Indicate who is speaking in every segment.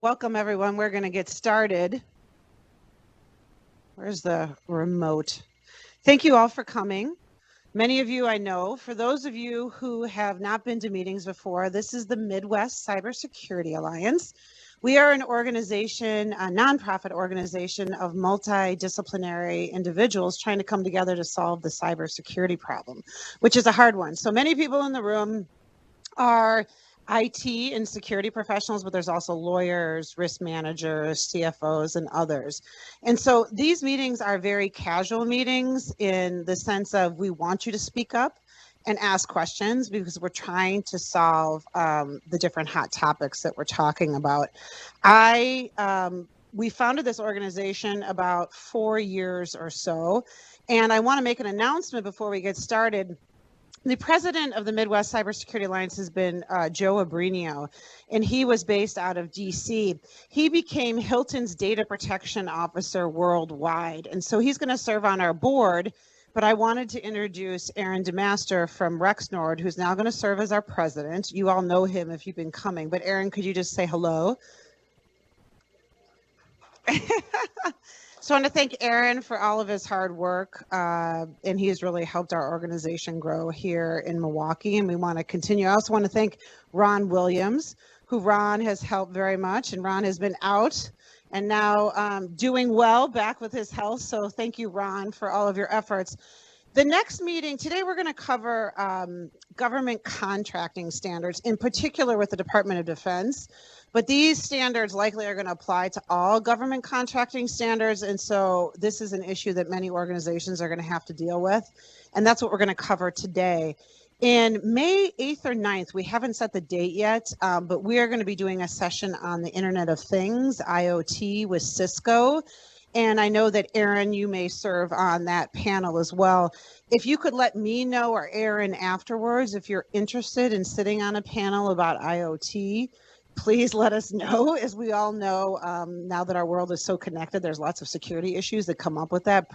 Speaker 1: Welcome, everyone. We're going to get started. Where's the remote? Thank you all for coming. Many of you I know. For those of you who have not been to meetings before, this is the Midwest Cybersecurity Alliance. We are an organization, a nonprofit organization of multidisciplinary individuals trying to come together to solve the cybersecurity problem, which is a hard one. So many people in the room are IT and security professionals, but there's also lawyers, risk managers, CFOs, and others. And so these meetings are very casual meetings in the sense of we want you to speak up and ask questions because we're trying to solve the different hot topics that we're talking about. We founded this organization about 4 years or so, and I want to make an announcement before we get started. The president of the Midwest Cybersecurity Alliance has been Joe Abrino, and he was based out of DC. He became Hilton's data protection officer worldwide, and so he's going to serve on our board. But I wanted to introduce Aaron DeMaster from Rexnord, who's now going to serve as our president. You all know him if you've been coming, but Aaron, could you just say hello? So I want to thank Aaron for all of his hard work, and he has really helped our organization grow here in Milwaukee, and we want to continue. I also want to thank Ron Williams, who Ron has helped very much, and Ron has been out and now doing well back with his health, so thank you, Ron, for all of your efforts. The next meeting, today we're going to cover government contracting standards, in particular with the Department of Defense. But these standards likely are going to apply to all government contracting standards. And so this is an issue that many organizations are going to have to deal with. And that's what we're going to cover today. In May 8th or 9th, we haven't set the date yet, but we are going to be doing a session on the Internet of Things, IoT, with Cisco. And I know that Aaron, you may serve on that panel as well. If you could let me know or Aaron afterwards, if you're interested in sitting on a panel about IoT, please let us know. As we all know, now that our world is so connected, there's lots of security issues that come up with that.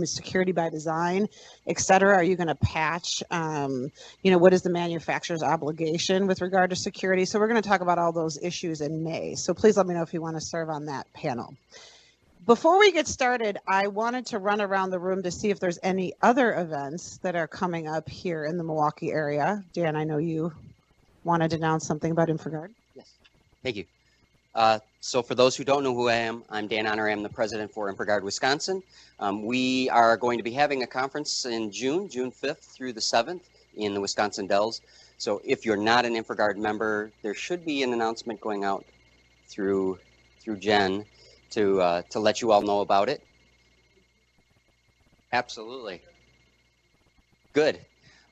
Speaker 1: Security by design, et cetera. Are you going to patch? What is the manufacturer's obligation with regard to security? So we're going to talk about all those issues in May. So please let me know if you want to serve on that panel. Before we get started, I wanted to run around the room to see if there's any other events that are coming up here in the Milwaukee area. Dan, I know you wanted to announce something about InfraGard.
Speaker 2: Yes, thank you. So for those who don't know who I am, I'm Dan Honor. I'm the president for InfraGard Wisconsin. We are going to be having a conference in June 5th through the 7th in the Wisconsin Dells. So if you're not an InfraGard member, there should be an announcement going out through Jen to let you all know about it. Absolutely. Good.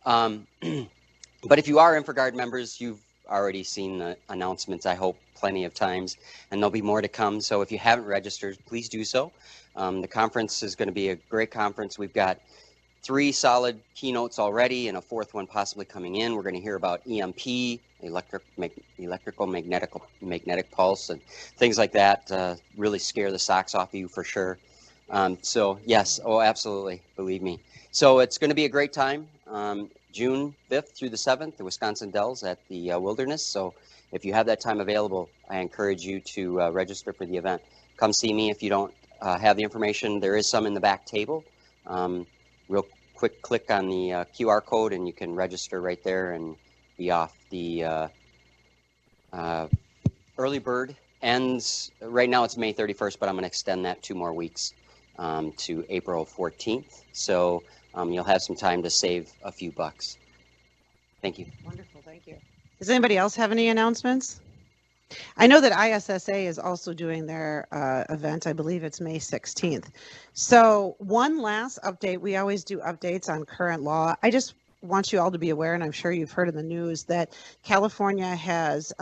Speaker 2: But if you are InfraGard members, you've already seen the announcements, I hope, plenty of times, and there'll be more to come. So if you haven't registered, please do so. The conference is going to be a great conference. We've got 3 solid keynotes already and a 4th one possibly coming in. We're going to hear about EMP, electrical magnetic pulse, and things like that. Really scare the socks off of you for sure. So yes, absolutely, believe me. So it's going to be a great time. June 5th through the 7th, the Wisconsin Dells at the Wilderness. So if you have that time available, I encourage you to register for the event. Come see me if you don't have the information. There is some in the back table. Real quick click on the QR code and you can register right there and be off. The early bird ends, right now it's May 31st, but I'm going to extend that 2 more weeks to April 14th. So you'll have some time to save a few bucks. Thank you.
Speaker 1: Wonderful, thank you. Does anybody else have any announcements? I know that ISSA is also doing their event. I believe it's May 16th. So one last update. We always do updates on current law. I just want you all to be aware, and I'm sure you've heard in the news, that California has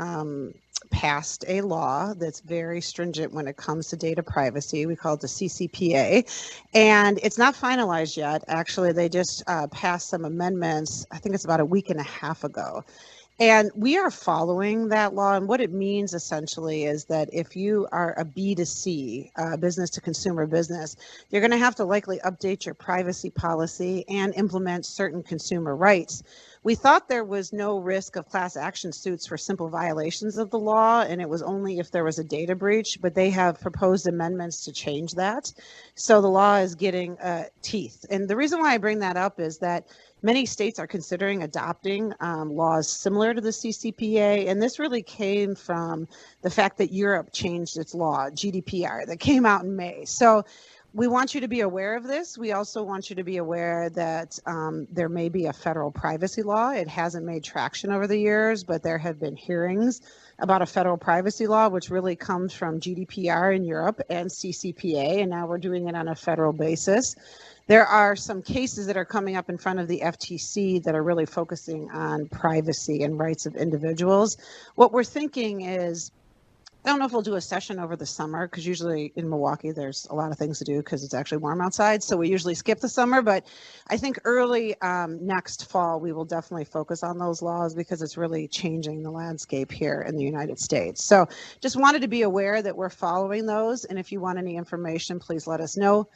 Speaker 1: passed a law that's very stringent when it comes to data privacy. We call it the CCPA, and it's not finalized yet. Actually, they just passed some amendments, I think it's about a week and a half ago. And we are following that law. And what it means essentially is that if you are a B2C, business to consumer business, you're going to have to likely update your privacy policy and implement certain consumer rights. We thought there was no risk of class action suits for simple violations of the law, and it was only if there was a data breach, but they have proposed amendments to change that. So the law is getting teeth. And the reason why I bring that up is that many states are considering adopting laws similar to the CCPA, and this really came from the fact that Europe changed its law, GDPR, that came out in May. So we want you to be aware of this. We also want you to be aware that there may be a federal privacy law. It hasn't made traction over the years, but there have been hearings about a federal privacy law, which really comes from GDPR in Europe and CCPA, and now we're doing it on a federal basis. There are some cases that are coming up in front of the FTC that are really focusing on privacy and rights of individuals. What we're thinking is, I don't know if we'll do a session over the summer, because usually in Milwaukee there's a lot of things to do because it's actually warm outside, so we usually skip the summer. But I think early next fall we will definitely focus on those laws, because it's really changing the landscape here in the United States. So just wanted to be aware that we're following those, and if you want any information, please let us know.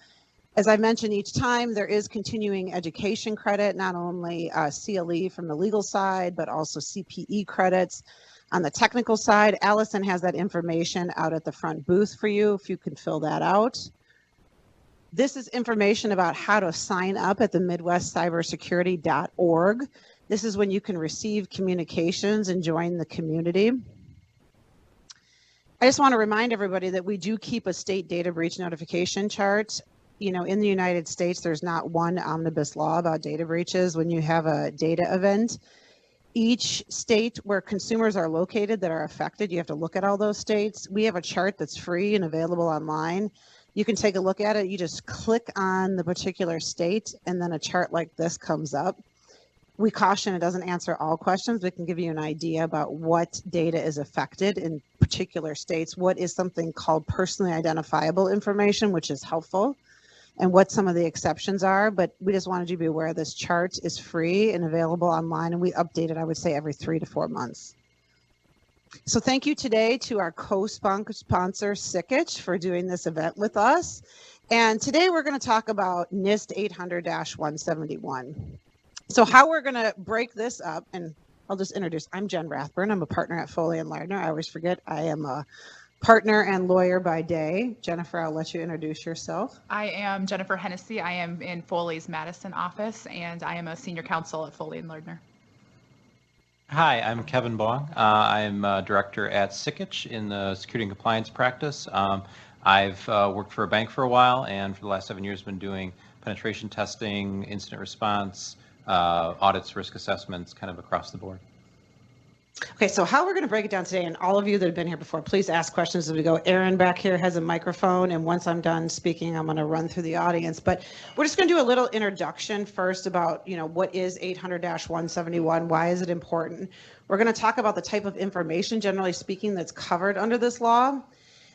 Speaker 1: As I mentioned each time, there is continuing education credit, not only CLE from the legal side, but also CPE credits. On the technical side, Allison has that information out at the front booth for you, if you can fill that out. This is information about how to sign up at the midwestcybersecurity.org. This is when you can receive communications and join the community. I just want to remind everybody that we do keep a state data breach notification chart. You know, in the United States, there's not one omnibus law about data breaches when you have a data event. Each state where consumers are located that are affected, you have to look at all those states. We have a chart that's free and available online. You can take a look at it. You just click on the particular state, and then a chart like this comes up. We caution it doesn't answer all questions, but it can give you an idea about what data is affected in particular states, what is something called personally identifiable information, which is helpful, and what some of the exceptions are. But we just wanted you to be aware this chart is free and available online, and we update it, I would say, every 3 to 4 months. So thank you today to our co-sponsor, Sikich, for doing this event with us. And today we're going to talk about NIST 800-171. So how we're going to break this up, and I'll just introduce, I'm Jen Rathburn. I'm a partner at Foley & Lardner. I always forget I am a partner and lawyer by day. Jennifer, I'll let you introduce yourself.
Speaker 3: I am Jennifer Hennessy. I am in Foley's Madison office, and I am a senior counsel at Foley & Lardner.
Speaker 4: Hi, I'm Kevin Bong. I'm a director at Sikich in the security and compliance practice. I've worked for a bank for a while, and for the last 7 years been doing penetration testing, incident response, audits, risk assessments, kind of across the board.
Speaker 1: Okay, so how we're going to break it down today, and all of you that have been here before, please ask questions as we go. Aaron back here has a microphone, and once I'm done speaking, I'm going to run through the audience. But we're just going to do a little introduction first about, you know, what is 800-171? Why is it important? We're going to talk about the type of information, generally speaking, that's covered under this law.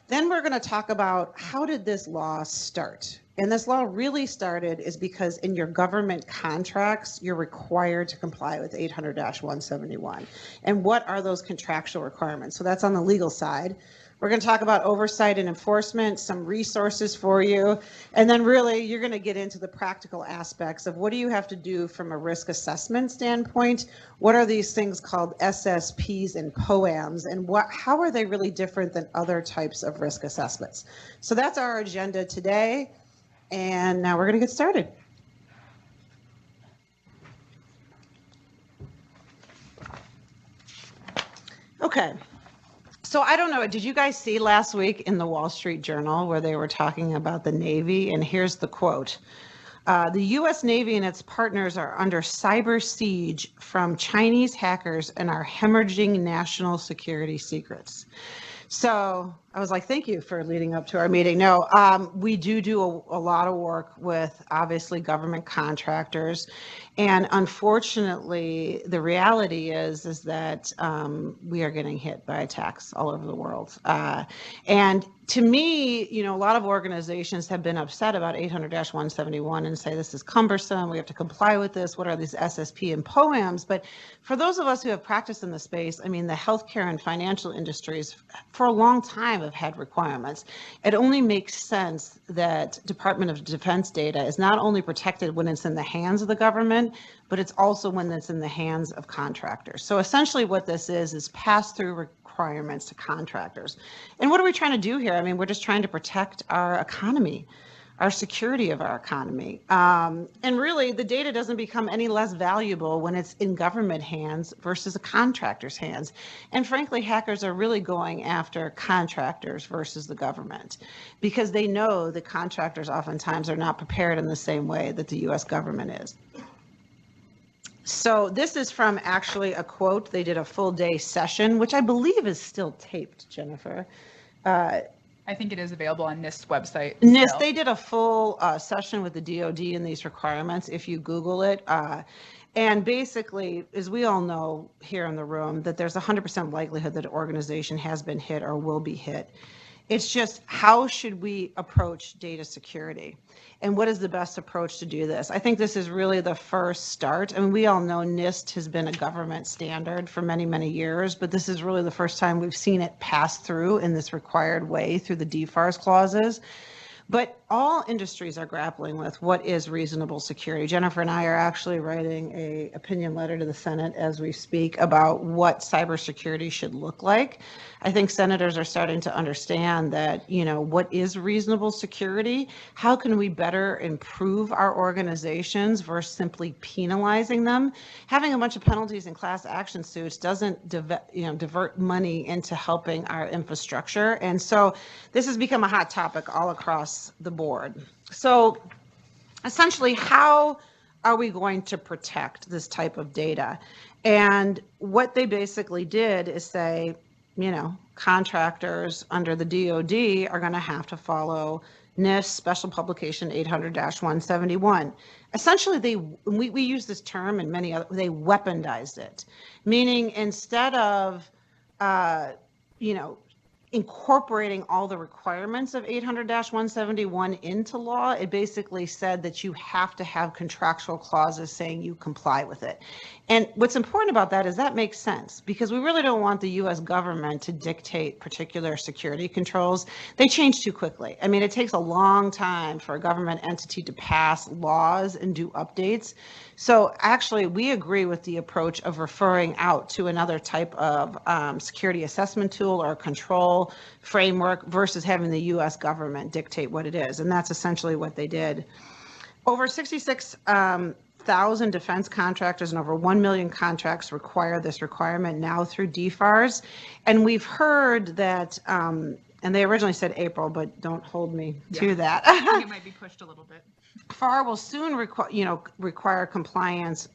Speaker 1: Then we're going to talk about how did this law start? And this law really started is because in your government contracts, you're required to comply with 800-171. And what are those contractual requirements? So that's on the legal side. We're going to talk about oversight and enforcement, some resources for you, and then really you're going to get into the practical aspects of what do you have to do from a risk assessment standpoint? What are these things called SSPs and POAMs, and how are they really different than other types of risk assessments? So that's our agenda today. And now we're going to get started. Okay. So I don't know, did you guys see last week in the Wall Street Journal where they were talking about the Navy? And here's the quote. The U.S. Navy and its partners are under cyber siege from Chinese hackers and are hemorrhaging national security secrets. So I was like, thank you for leading up to our meeting. No, we do a lot of work with obviously government contractors. And unfortunately, the reality is that we are getting hit by attacks all over the world. And to me, you know, a lot of organizations have been upset about 800-171 and say this is cumbersome. We have to comply with this. What are these SSP and POAMs? But for those of us who have practiced in the space, I mean, the healthcare and financial industries for a long time have had requirements. It only makes sense that Department of Defense data is not only protected when it's in the hands of the government, but it's also when it's in the hands of contractors. So essentially what this is pass-through requirements to contractors. And what are we trying to do here? I mean, we're just trying to protect our economy, our security of our economy. And really, the data doesn't become any less valuable when it's in government hands versus a contractor's hands. And frankly, hackers are really going after contractors versus the government because they know that contractors oftentimes are not prepared in the same way that the US government is. So this is from actually a quote. They did a full day session, which I believe is still taped, Jennifer.
Speaker 3: I think it is available on NIST's website.
Speaker 1: NIST,
Speaker 3: still.
Speaker 1: they did a full session with the DoD in these requirements, if you Google it. And basically, as we all know here in the room, that there's 100% likelihood that an organization has been hit or will be hit. It's just how should we approach data security? And what is the best approach to do this? I think this is really the first start. I mean, we all know NIST has been a government standard for many, many years, but this is really the first time we've seen it pass through in this required way through the DFARS clauses. But all industries are grappling with what is reasonable security. Jennifer and I are actually writing an opinion letter to the Senate as we speak about what cybersecurity should look like. I think senators are starting to understand that, you know, what is reasonable security? How can we better improve our organizations versus simply penalizing them? Having a bunch of penalties and class action suits doesn't divert money into helping our infrastructure. And so this has become a hot topic all across the board. So essentially, how are we going to protect this type of data? And what they basically did is say, you know, contractors under the DoD are going to have to follow NIST Special Publication 800-171. Essentially, we use this term and many other, they weaponized it, meaning instead of, incorporating all the requirements of 800-171 into law, it basically said that you have to have contractual clauses saying you comply with it. And what's important about that is that makes sense because we really don't want the US government to dictate particular security controls. They change too quickly. I mean, it takes a long time for a government entity to pass laws and do updates. So actually, we agree with the approach of referring out to another type of security assessment tool or control framework versus having the US government dictate what it is. And that's essentially what they did. Over 66,000 defense contractors and over 1 million contracts require this requirement now through DFARS. And we've heard that, and they originally said April, but don't hold me to that.
Speaker 3: I think it might be pushed a little bit.
Speaker 1: FAR will soon require compliance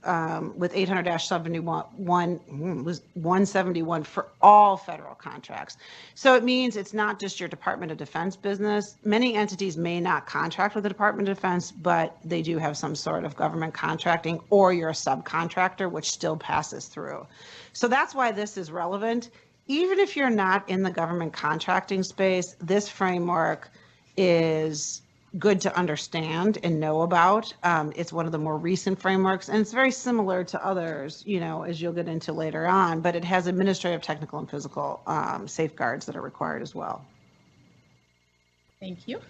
Speaker 1: with 800-171 for all federal contracts. So it means it's not just your Department of Defense business. Many entities may not contract with the Department of Defense, but they do have some sort of government contracting, or you're a subcontractor, which still passes through. So that's why this is relevant. Even if you're not in the government contracting space, this framework is good to understand and know about. It's one of the more recent frameworks, and it's very similar to others, as you'll get into later on, but it has administrative, technical, and physical safeguards that are required as well.
Speaker 3: Thank you.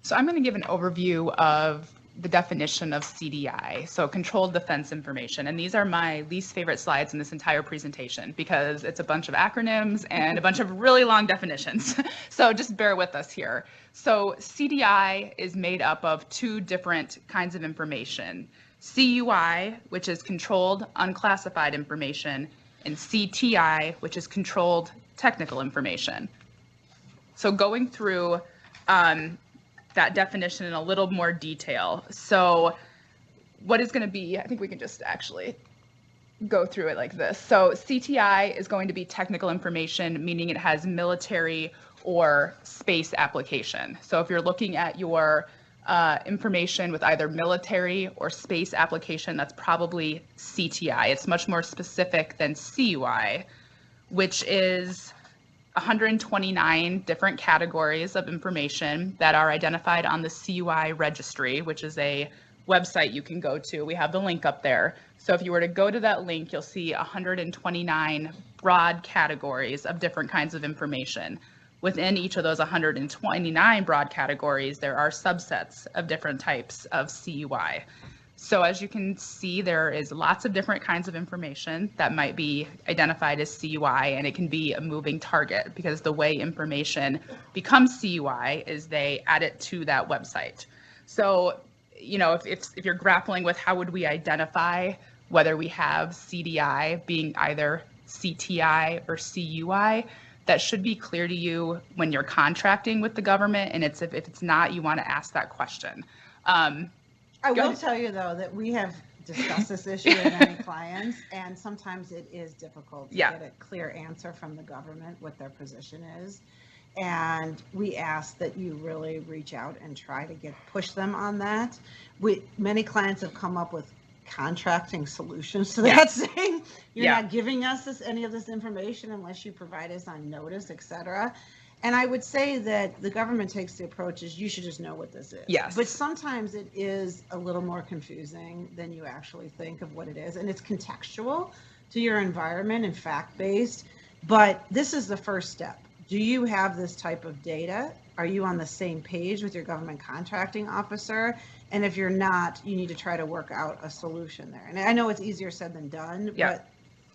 Speaker 3: So I'm going to give an overview of the definition of CDI, so Controlled Defense Information. And these are my least favorite slides in this entire presentation because it's a bunch of acronyms and a bunch of really long definitions. So just bear with us here. So CDI is made up of two different kinds of information. CUI, which is Controlled Unclassified Information, and CTI, which is Controlled Technical Information. So going through that definition in a little more detail. So what is going to be, I think we can just actually go through it like this. So CTI is going to be technical information, meaning it has military or space application. So if you're looking at your information with either military or space application, that's probably CTI. It's much more specific than CUI, which is 129 different categories of information that are identified on the CUI registry, which is a website you can go to. We have the link up there. So if you were to go to that link, you'll see 129 broad categories of different kinds of information. Within each of those 129 broad categories, there are subsets of different types of CUI. So as you can see, there is lots of different kinds of information that might be identified as CUI, and it can be a moving target because the way information becomes CUI is they add it to that website. So, you know, if you're grappling with how would we identify whether we have CDI being either CTI or CUI, that should be clear to you when you're contracting with the government. And if it's not, you want to ask that question.
Speaker 1: I will tell you, though, that we have discussed this issue with many clients, and sometimes it is difficult to get a clear answer from the government what their position is. And we ask that you really reach out and try to push them on that. Many clients have come up with contracting solutions to that, saying you're not giving us any of this information unless you provide us on notice, et cetera. And I would say that the government takes the approach is you should just know what this is.
Speaker 3: Yes.
Speaker 1: But sometimes it is a little more confusing than you actually think of what it is. And it's contextual to your environment and fact-based. But this is the first step. Do you have this type of data? Are you on the same page with your government contracting officer? And if you're not, you need to try to work out a solution there. And I know it's easier said than done,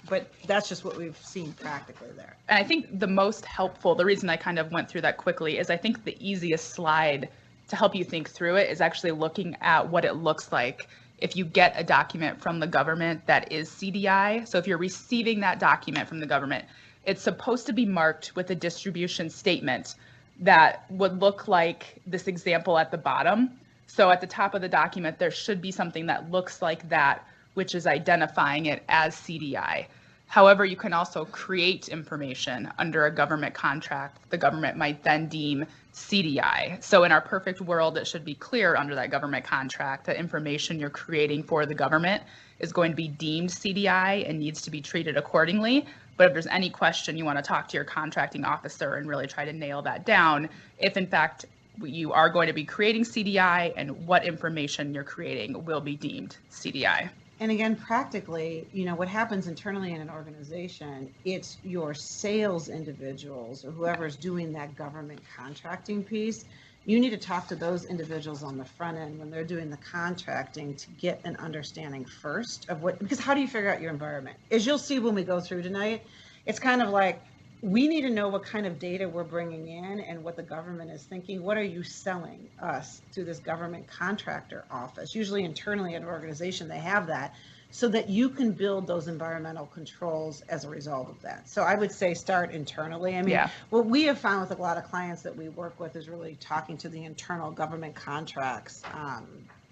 Speaker 1: but that's just what we've seen practically there.
Speaker 3: And I think the most helpful, the reason I kind of went through that quickly is I think the easiest slide to help you think through it is actually looking at what it looks like if you get a document from the government that is CDI. So if you're receiving that document from the government, it's supposed to be marked with a distribution statement that would look like this example at the bottom. So at the top of the document, there should be something that looks like that, which is identifying it as CDI. However, you can also create information under a government contract the government might then deem CDI. So in our perfect world, it should be clear under that government contract that information you're creating for the government is going to be deemed CDI and needs to be treated accordingly. But if there's any question, you want to talk to your contracting officer and really try to nail that down if in fact you are going to be creating CDI and what information you're creating will be deemed CDI.
Speaker 1: And again, practically, you know, what happens internally in an organization, it's your sales individuals or whoever's doing that government contracting piece. You need to talk to those individuals on the front end when they're doing the contracting to get an understanding first of because how do you figure out your environment? As you'll see when we go through tonight, it's kind of like, we need to know what kind of data we're bringing in and what the government is thinking. What are you selling us through this government contractor office? Usually internally at an organization, they have that so that you can build those environmental controls as a result of that. So I would say start internally. I mean, what we have found with a lot of clients that we work with is really talking to the internal government contracts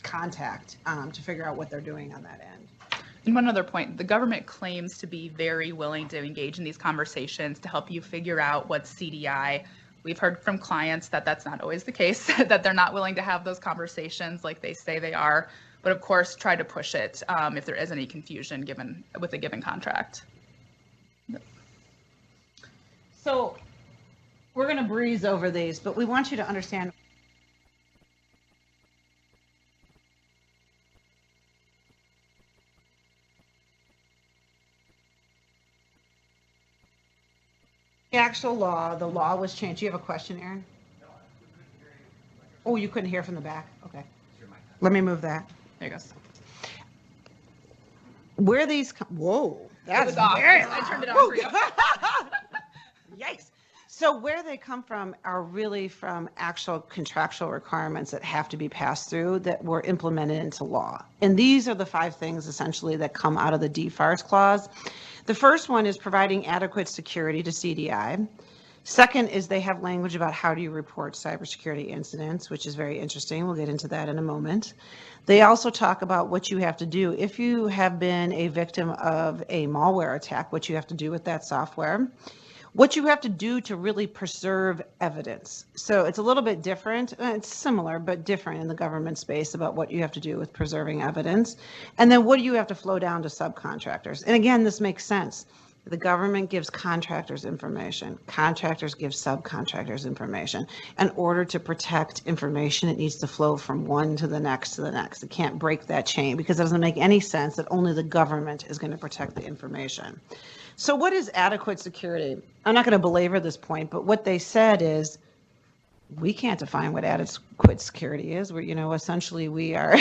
Speaker 1: contact to figure out what they're doing on that end.
Speaker 3: And one other point, the government claims to be very willing to engage in these conversations to help you figure out what's CDI. We've heard from clients that that's not always the case, that they're not willing to have those conversations like they say they are. But of course, try to push it if there is any confusion with a given contract.
Speaker 1: So we're going to breeze over these, but we want you to understand. The actual law, the law was changed. Do you have a question, Aaron? No, we couldn't hear you. Oh, you couldn't hear from the back? Okay. Let me move that.
Speaker 3: There you go.
Speaker 1: Where these whoa, that's
Speaker 3: very loud. I turned it on for you.
Speaker 1: Yikes. So where they come from are really from actual contractual requirements that have to be passed through that were implemented into law. And these are the 5 things essentially that come out of the DFARS clause. The first one is providing adequate security to CDI. Second is they have language about how do you report cybersecurity incidents, which is very interesting. We'll get into that in a moment. They also talk about what you have to do if you have been a victim of a malware attack, what you have to do with that software, what you have to do to really preserve evidence. So it's a little bit different. It's similar, but different in the government space about what you have to do with preserving evidence. And then what do you have to flow down to subcontractors? And again, this makes sense. The government gives contractors information. Contractors give subcontractors information. In order to protect information, it needs to flow from one to the next to the next. It can't break that chain because it doesn't make any sense that only the government is going to protect the information. So what is adequate security? I'm not going to belabor this point, but what they said is we can't define what adequate security is. We're, essentially we are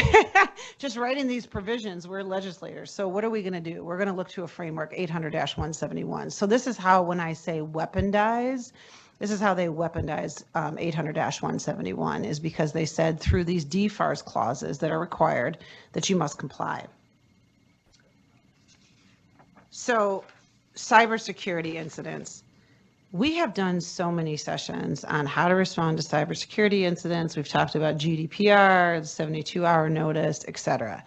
Speaker 1: just writing these provisions. We're legislators. So what are we going to do? We're going to look to a framework 800-171. So this is how, when I say weaponize, this is how they weaponize 800-171 is because they said through these DFARS clauses that are required that you must comply. So cybersecurity incidents. We have done so many sessions on how to respond to cybersecurity incidents. We've talked about GDPR, the 72-hour notice, et cetera.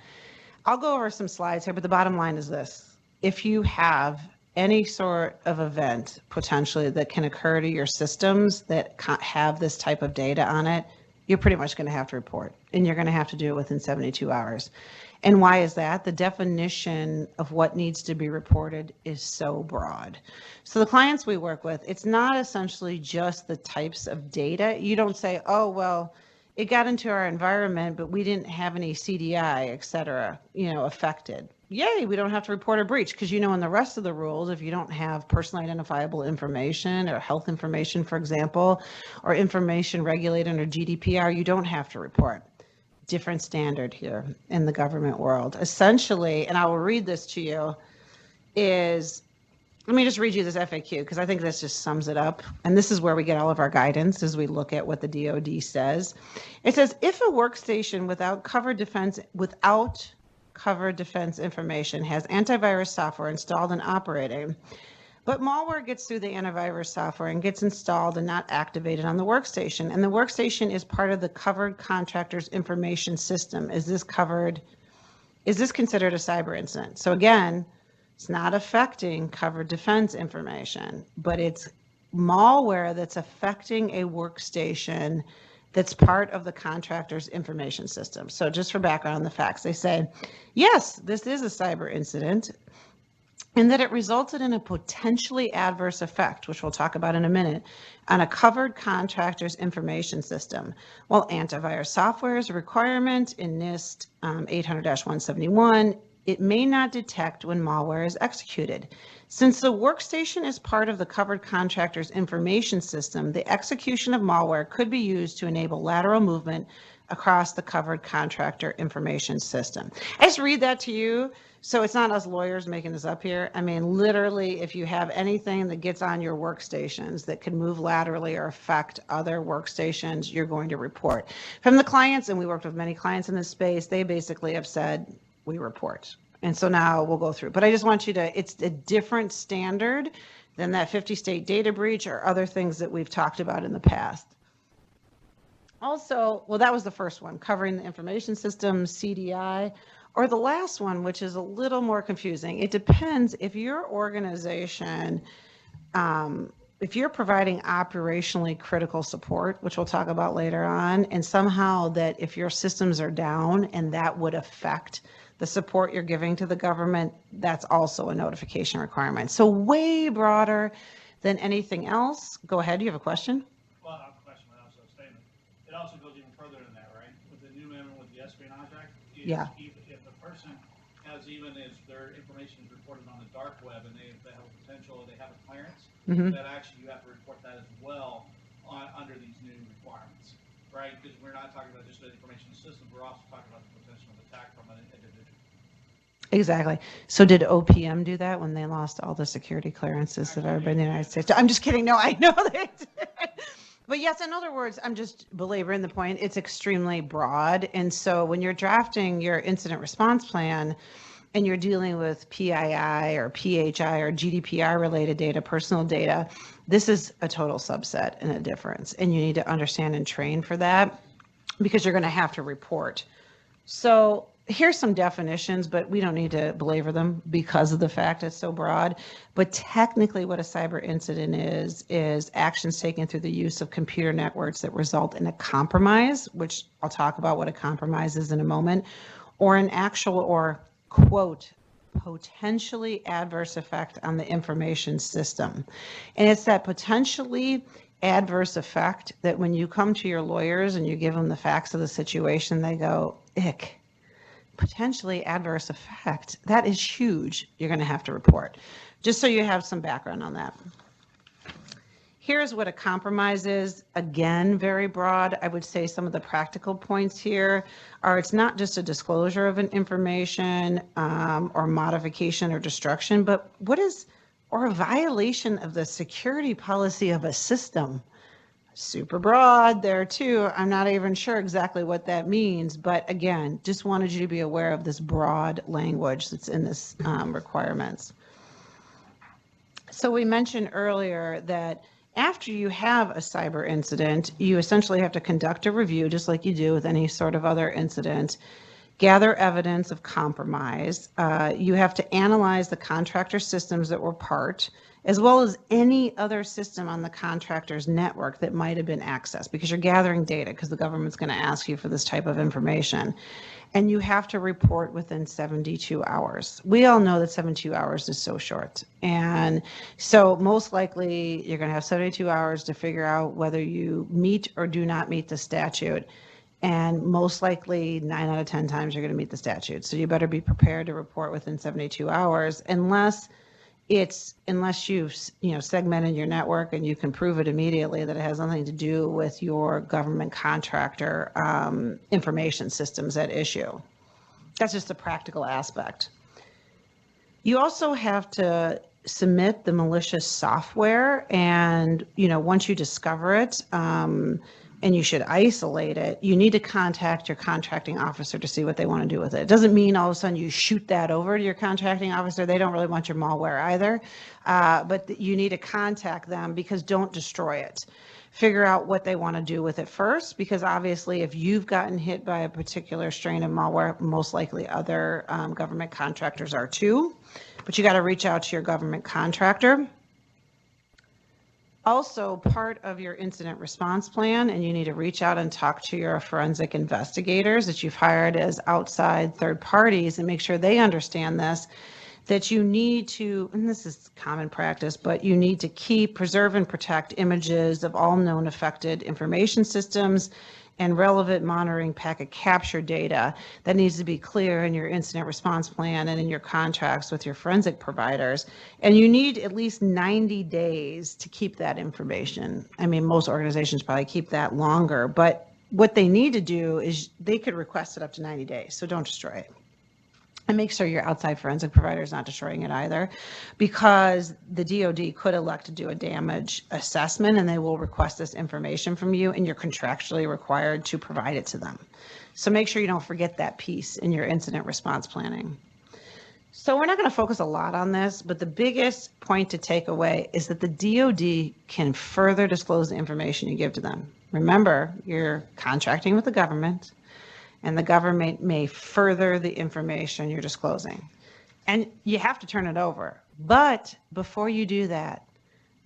Speaker 1: I'll go over some slides here, but the bottom line is this. If you have any sort of event potentially that can occur to your systems that have this type of data on it, you're pretty much going to have to report, and you're going to have to do it within 72 hours. And why is that? The definition of what needs to be reported is so broad. So the clients we work with, it's not essentially just the types of data. You don't say, oh, well, it got into our environment, but we didn't have any CDI, et cetera, affected. Yay, we don't have to report a breach because in the rest of the rules, if you don't have personally identifiable information or health information, for example, or information regulated under GDPR, you don't have to report. Different standard here in the government world. Essentially, and I will read this to you, let me just read you this FAQ because I think this just sums it up. And this is where we get all of our guidance as we look at what the DoD says. It says, if a workstation without covered defense information has antivirus software installed and operating, but malware gets through the antivirus software and gets installed and not activated on the workstation, and the workstation is part of the covered contractor's information system. Is this considered a cyber incident? So again, it's not affecting covered defense information, but it's malware that's affecting a workstation that's part of the contractor's information system. So just for background on the facts, they say, yes, this is a cyber incident, and that it resulted in a potentially adverse effect, which we'll talk about in a minute, on a covered contractor's information system. While antivirus software is a requirement in NIST 800-171, it may not detect when malware is executed. Since the workstation is part of the covered contractor's information system, the execution of malware could be used to enable lateral movement across the covered contractor information system. I just read that to you. So it's not us lawyers making this up here. I mean, literally, if you have anything that gets on your workstations that can move laterally or affect other workstations, you're going to report. From the clients, and we worked with many clients in this space, they basically have said, we report. And so now we'll go through. But I just want you to, it's a different standard than that 50-state data breach or other things that we've talked about in the past. Also, well, that was the first one, covering the information system, CDI. Or the last one, which is a little more confusing. It depends if your organization, if you're providing operationally critical support, which we'll talk about later on, and somehow that if your systems are down and that would affect the support you're giving to the government, that's also a notification requirement. So way broader than anything else. Go ahead, you have a question?
Speaker 5: Well, I have a question, but also a statement. It also goes even further than that, right? With the new amendment with the Espionage Act,
Speaker 1: Yeah.
Speaker 5: If a person has, even if their information is reported on the dark web and they have a potential, they have a clearance, that actually you have to report that as well under these new requirements, right? Because we're not talking about just the information system, we're also talking about the potential of attack from an individual.
Speaker 1: Exactly. So did OPM do that when they lost all the security clearances of everybody in the United States? I'm just kidding. No, I know that. But yes, in other words, I'm just belaboring the point. It's extremely broad. And so when you're drafting your incident response plan and you're dealing with PII or PHI or GDPR related data, personal data, this is a total subset and a difference. And you need to understand and train for that because you're going to have to report. So here's some definitions, but we don't need to belabor them because of the fact it's so broad. But technically what a cyber incident is actions taken through the use of computer networks that result in a compromise, which I'll talk about what a compromise is in a moment, or an actual or quote potentially adverse effect on the information system. And it's that potentially adverse effect that when you come to your lawyers and you give them the facts of the situation, they go, ick, potentially adverse effect. That is huge. You're going to have to report. Just so you have some background on that. Here's what a compromise is. Again, very broad. I would say some of the practical points here are it's not just a disclosure of an information or modification or destruction, but or a violation of the security policy of a system. Super broad there too. I'm not even sure exactly what that means, but again, just wanted you to be aware of this broad language that's in this requirements. So we mentioned earlier that after you have a cyber incident, you essentially have to conduct a review, just like you do with any sort of other incident, gather evidence of compromise. You have to analyze the contractor systems that were part, as well as any other system on the contractor's network that might have been accessed, because you're gathering data, because the government's going to ask you for this type of information. And you have to report within 72 hours. We all know that 72 hours is so short. And so most likely you're going to have 72 hours to figure out whether you meet or do not meet the statute. And most likely 9 out of 10 times you're going to meet the statute. So you better be prepared to report within 72 hours unless you've segmented your network and you can prove it immediately that it has nothing to do with your government contractor information systems at issue. That's just a practical aspect. You also have to submit the malicious software, and once you discover it, and you should isolate it, you need to contact your contracting officer to see what they want to do with it. It doesn't mean all of a sudden you shoot that over to your contracting officer. They don't really want your malware either, but you need to contact them, because don't destroy it. Figure out what they want to do with it first, because obviously if you've gotten hit by a particular strain of malware, most likely other government contractors are too, but you got to reach out to your government contractor. Also, part of your incident response plan, and you need to reach out and talk to your forensic investigators that you've hired as outside third parties and make sure they understand this, that you need to, and this is common practice, but you need to preserve and protect images of all known affected information systems and relevant monitoring packet capture data. That needs to be clear in your incident response plan and in your contracts with your forensic providers. And you need at least 90 days to keep that information. I mean, most organizations probably keep that longer, but what they need to do is they could request it up to 90 days, so don't destroy it. And make sure your outside forensic provider is not destroying it either, because the DoD could elect to do a damage assessment and they will request this information from you, and you're contractually required to provide it to them. So make sure you don't forget that piece in your incident response planning. So we're not going to focus a lot on this, but the biggest point to take away is that the DoD can further disclose the information you give to them. Remember, you're contracting with the government, and the government may further the information you're disclosing. And you have to turn it over. But before you do that,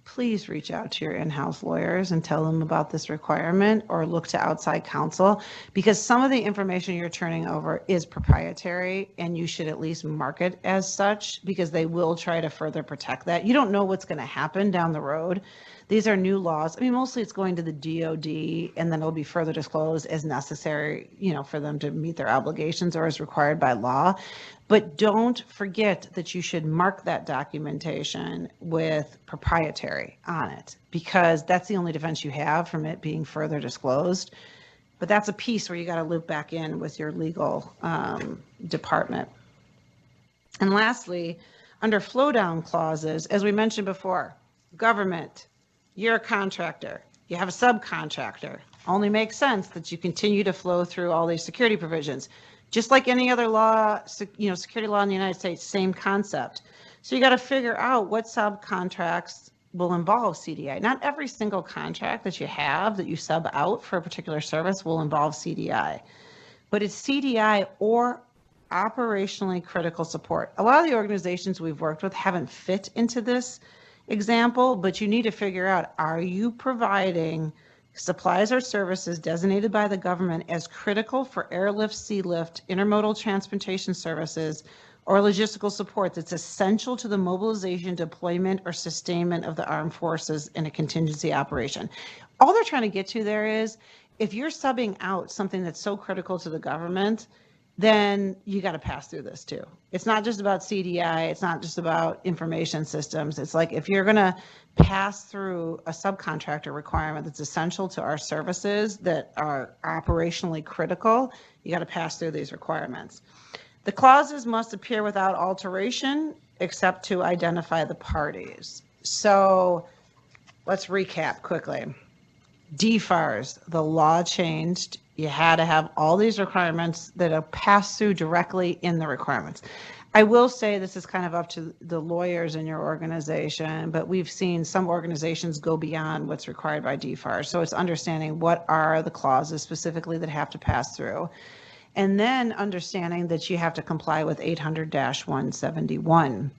Speaker 1: please reach out to your in-house lawyers and tell them about this requirement, or look to outside counsel, because some of the information you're turning over is proprietary, and you should at least mark it as such, because they will try to further protect that. You don't know what's going to happen down the road. These are new laws. I mean, mostly it's going to the DoD, and then it'll be further disclosed as necessary, for them to meet their obligations or as required by law. But don't forget that you should mark that documentation with proprietary on it, because that's the only defense you have from it being further disclosed. But that's a piece where you got to loop back in with your legal department. And lastly, under flow down clauses, as we mentioned before, government, you're a contractor, you have a subcontractor. Only makes sense that you continue to flow through all these security provisions. Just like any other law, security law in the United States, same concept. So you got to figure out what subcontracts will involve CDI. Not every single contract that you have that you sub out for a particular service will involve CDI, but it's CDI or operationally critical support. A lot of the organizations we've worked with haven't fit into this example, but you need to figure out, are you providing supplies or services designated by the government as critical for airlift, sea lift, intermodal transportation services, or logistical support that's essential to the mobilization, deployment, or sustainment of the armed forces in a contingency operation. All they're trying to get to there is, if you're subbing out something that's so critical to the government, then you got to pass through this too. It's not just about CDI. It's not just about information systems. It's like, if you're going to pass through a subcontractor requirement that's essential to our services that are operationally critical, you got to pass through these requirements. The clauses must appear without alteration except to identify the parties. So let's recap quickly. DFARS, the law changed. You had to have all these requirements that are passed through directly in the requirements. I will say this is kind of up to the lawyers in your organization, but we've seen some organizations go beyond what's required by DFARS. So it's understanding what are the clauses specifically that have to pass through. And then understanding that you have to comply with 800-171.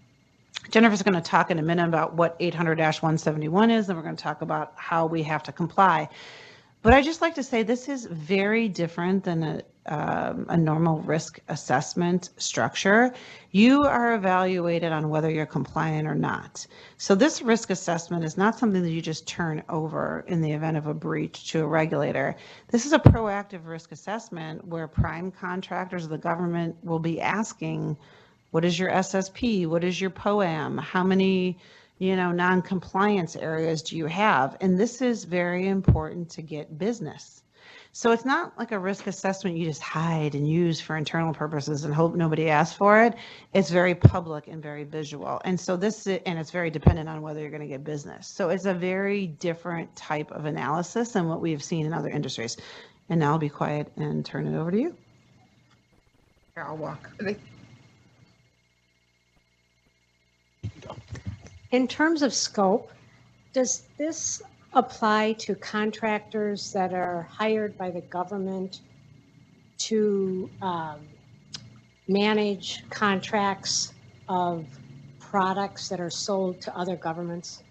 Speaker 1: Jennifer's going to talk in a minute about what 800-171 is, and we're going to talk about how we have to comply. But I just like to say this is very different than a normal risk assessment structure. You are evaluated on whether you're compliant or not. So this risk assessment is not something that you just turn over in the event of a breach to a regulator. This is a proactive risk assessment where prime contractors of the government will be asking, what is your SSP? What is your POAM? How many, non-compliance areas do you have? And this is very important to get business. So it's not like a risk assessment you just hide and use for internal purposes and hope nobody asks for it. It's very public and very visual. And so it's very dependent on whether you're going to get business. So it's a very different type of analysis than what we have seen in other industries. And now I'll be quiet and turn it over to you. Here, I'll walk.
Speaker 6: In terms of scope, does this apply to contractors that are hired by the government to manage contracts of products that are sold to other governments?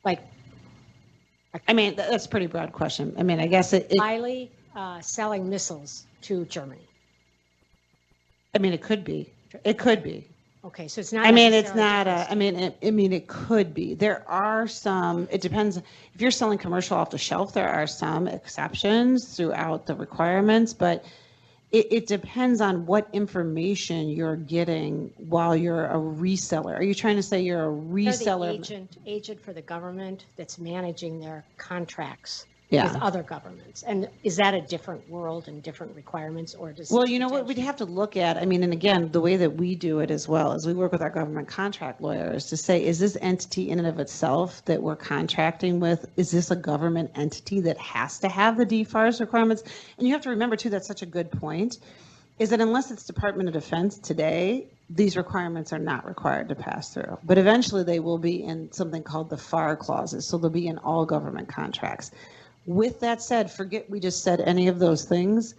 Speaker 1: That's a pretty broad question. I guess
Speaker 6: Wiley selling missiles to Germany.
Speaker 1: It could be. It could be.
Speaker 6: Okay, so it's not.
Speaker 1: It's not it could be. There are some, it depends. If you're selling commercial off the shelf, there are some exceptions throughout the requirements, but it depends on what information you're getting while you're a reseller. Are you trying to say you're a reseller?
Speaker 6: The agent for the government that's managing their contracts
Speaker 1: Yeah.
Speaker 6: with other governments. And is that a different world and different requirements, or does?
Speaker 1: Well, you know what we'd have to look at, and again, the way that we do it as well is we work with our government contract lawyers to say, is this entity in and of itself that we're contracting with, is this a government entity that has to have the DFARS requirements? And you have to remember too, that's such a good point, is that unless it's Department of Defense today, these requirements are not required to pass through. But eventually they will be in something called the FAR clauses. So they'll be in all government contracts. With that said, forget we just said any of those things.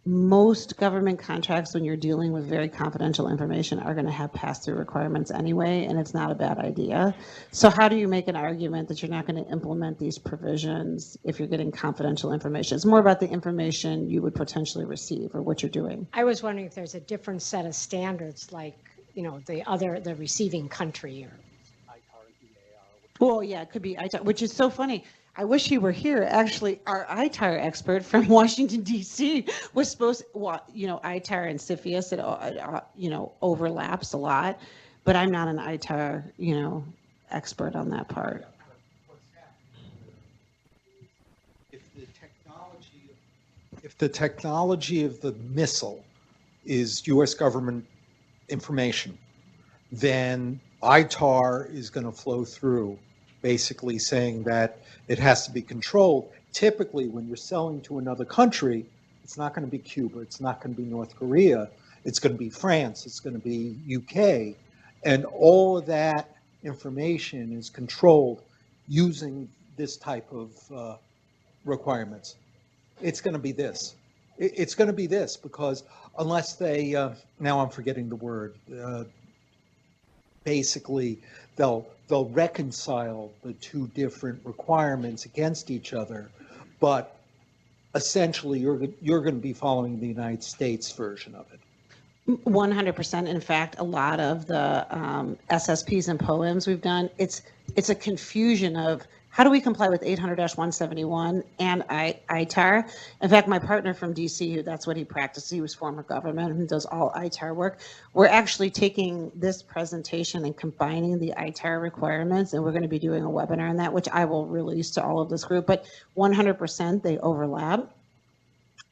Speaker 1: Most government contracts, when you're dealing with very confidential information, are going to have pass-through requirements anyway, and it's not a bad idea. So how do you make an argument that you're not going to implement these provisions if you're getting confidential information? It's more about the information you would potentially receive or what you're doing.
Speaker 6: I was wondering if there's a different set of standards, like, the receiving country.
Speaker 1: Well, yeah, it could be ITAR, which is so funny. I wish he were here. Actually, our ITAR expert from Washington, D.C. was supposed to, ITAR and CFIUS, it overlaps a lot, but I'm not an ITAR, expert on that part.
Speaker 7: If the technology of the missile is U.S. government information, then ITAR is going to flow through, basically saying that it has to be controlled. Typically, when you're selling to another country, it's not going to be Cuba, it's not going to be North Korea, it's going to be France, it's going to be UK, and all of that information is controlled using this type of requirements. It's going to be this. It's going to be this because unless they, now I'm forgetting the word, basically they'll reconcile the two different requirements against each other, but essentially you're going to be following the United States version of it.
Speaker 1: 100%. In fact, a lot of the SSPs and POEMs we've done, it's a confusion of how do we comply with 800-171 and ITAR. In fact, my partner from DC, who that's what he practiced, he was former government and does all ITAR work. We're actually taking this presentation and combining the ITAR requirements, and we're going to be doing a webinar on that, which I will release to all of this group, but 100% they overlap.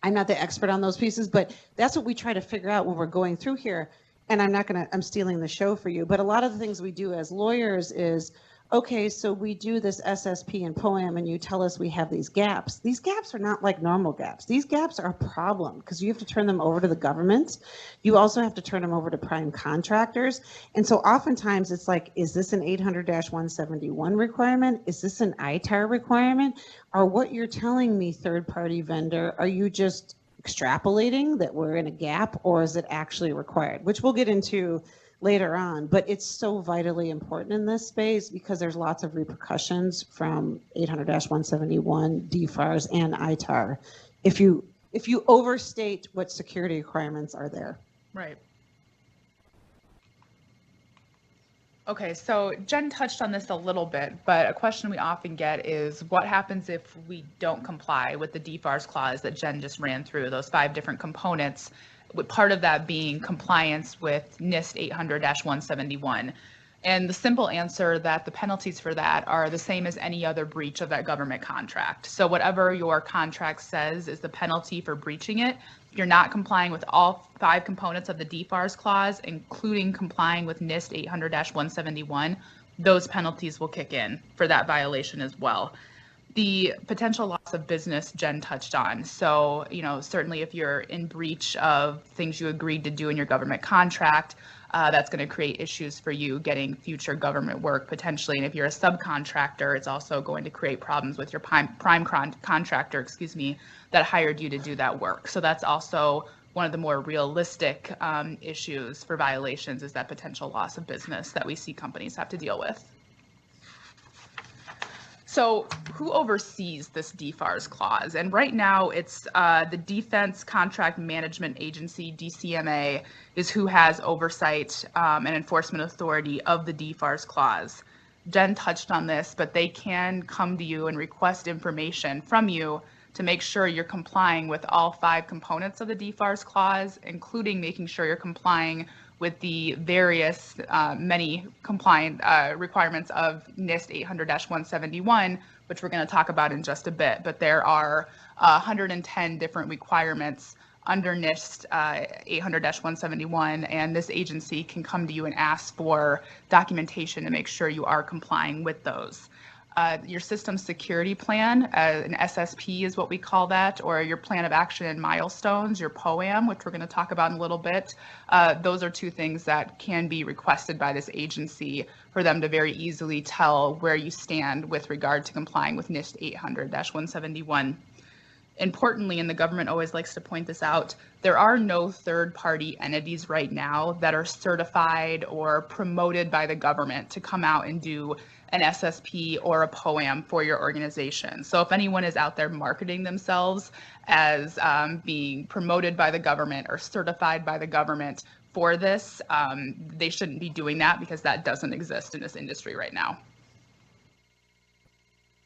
Speaker 1: I'm not the expert on those pieces, but that's what we try to figure out when we're going through here. And I'm stealing the show for you, but a lot of the things we do as lawyers is, okay, so we do this SSP and POEM and you tell us we have these gaps. These gaps are not like normal gaps. These gaps are a problem because you have to turn them over to the government. You also have to turn them over to prime contractors. And so oftentimes it's like, is this an 800-171 requirement? Is this an ITAR requirement? Or what you're telling me, third-party vendor, are you just extrapolating that we're in a gap, or is it actually required? Which we'll get into later on, but it's so vitally important in this space because there's lots of repercussions from 800-171, DFARS, and ITAR if you overstate what security requirements are there.
Speaker 3: Right. Okay, so Jen touched on this a little bit, but a question we often get is what happens if we don't comply with the DFARS clause that Jen just ran through, those 5 different components, with part of that being compliance with NIST 800-171. And the simple answer that the penalties for that are the same as any other breach of that government contract. So whatever your contract says is the penalty for breaching it. If you're not complying with all 5 components of the DFARS clause, including complying with NIST 800-171, those penalties will kick in for that violation as well. The potential loss of business Jen touched on. So, certainly if you're in breach of things you agreed to do in your government contract, that's going to create issues for you getting future government work potentially. And if you're a subcontractor, it's also going to create problems with your prime contractor, that hired you to do that work. So that's also one of the more realistic issues for violations, is that potential loss of business that we see companies have to deal with. So who oversees this DFARS clause? And right now it's the Defense Contract Management Agency, DCMA, is who has oversight and enforcement authority of the DFARS clause. Jen touched on this, but they can come to you and request information from you to make sure you're complying with all 5 components of the DFARS clause, including making sure you're complying with the various many compliant requirements of NIST 800-171, which we're going to talk about in just a bit. But there are 110 different requirements under NIST 800-171, and this agency can come to you and ask for documentation to make sure you are complying with those. Your system security plan, an SSP is what we call that, or your plan of action and milestones, your POAM, which we're going to talk about in a little bit. Those are 2 things that can be requested by this agency for them to very easily tell where you stand with regard to complying with NIST 800-171. Importantly, and the government always likes to point this out, there are no third-party entities right now that are certified or promoted by the government to come out and do an SSP or a POAM for your organization. So if anyone is out there marketing themselves as being promoted by the government or certified by the government for this, they shouldn't be doing that because that doesn't exist in this industry right now.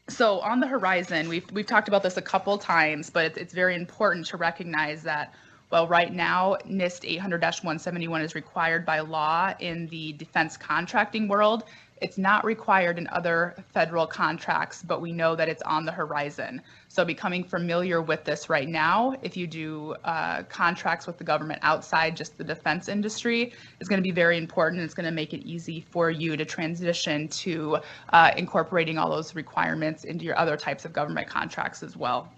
Speaker 3: So on the horizon, we've talked about this a couple times, but it's very important to recognize that, well, right now, NIST 800-171 is required by law in the defense contracting world. It's not required in other federal contracts, but we know that it's on the horizon. So becoming familiar with this right now, if you do contracts with the government outside just the defense industry, is going to be very important. It's going to make it easy for you to transition to incorporating all those requirements into your other types of government contracts as well.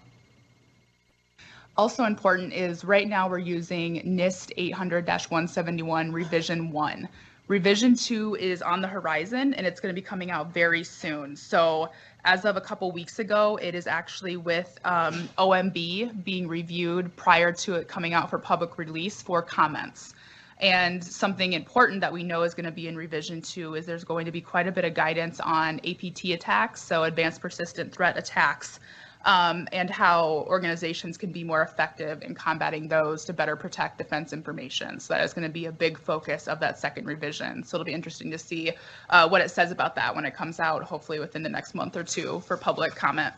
Speaker 3: Also important is right now we're using NIST 800-171 Revision 1. Revision 2 is on the horizon, and it's going to be coming out very soon. So as of a couple weeks ago, it is actually with OMB being reviewed prior to it coming out for public release for comments. And something important that we know is going to be in Revision 2 is there's going to be quite a bit of guidance on APT attacks, so advanced persistent threat attacks. and how organizations can be more effective in combating those to better protect defense information. So that is going to be a big focus of that second revision. So it'll be interesting to see what it says about that when it comes out, hopefully within the next month or two for public comment.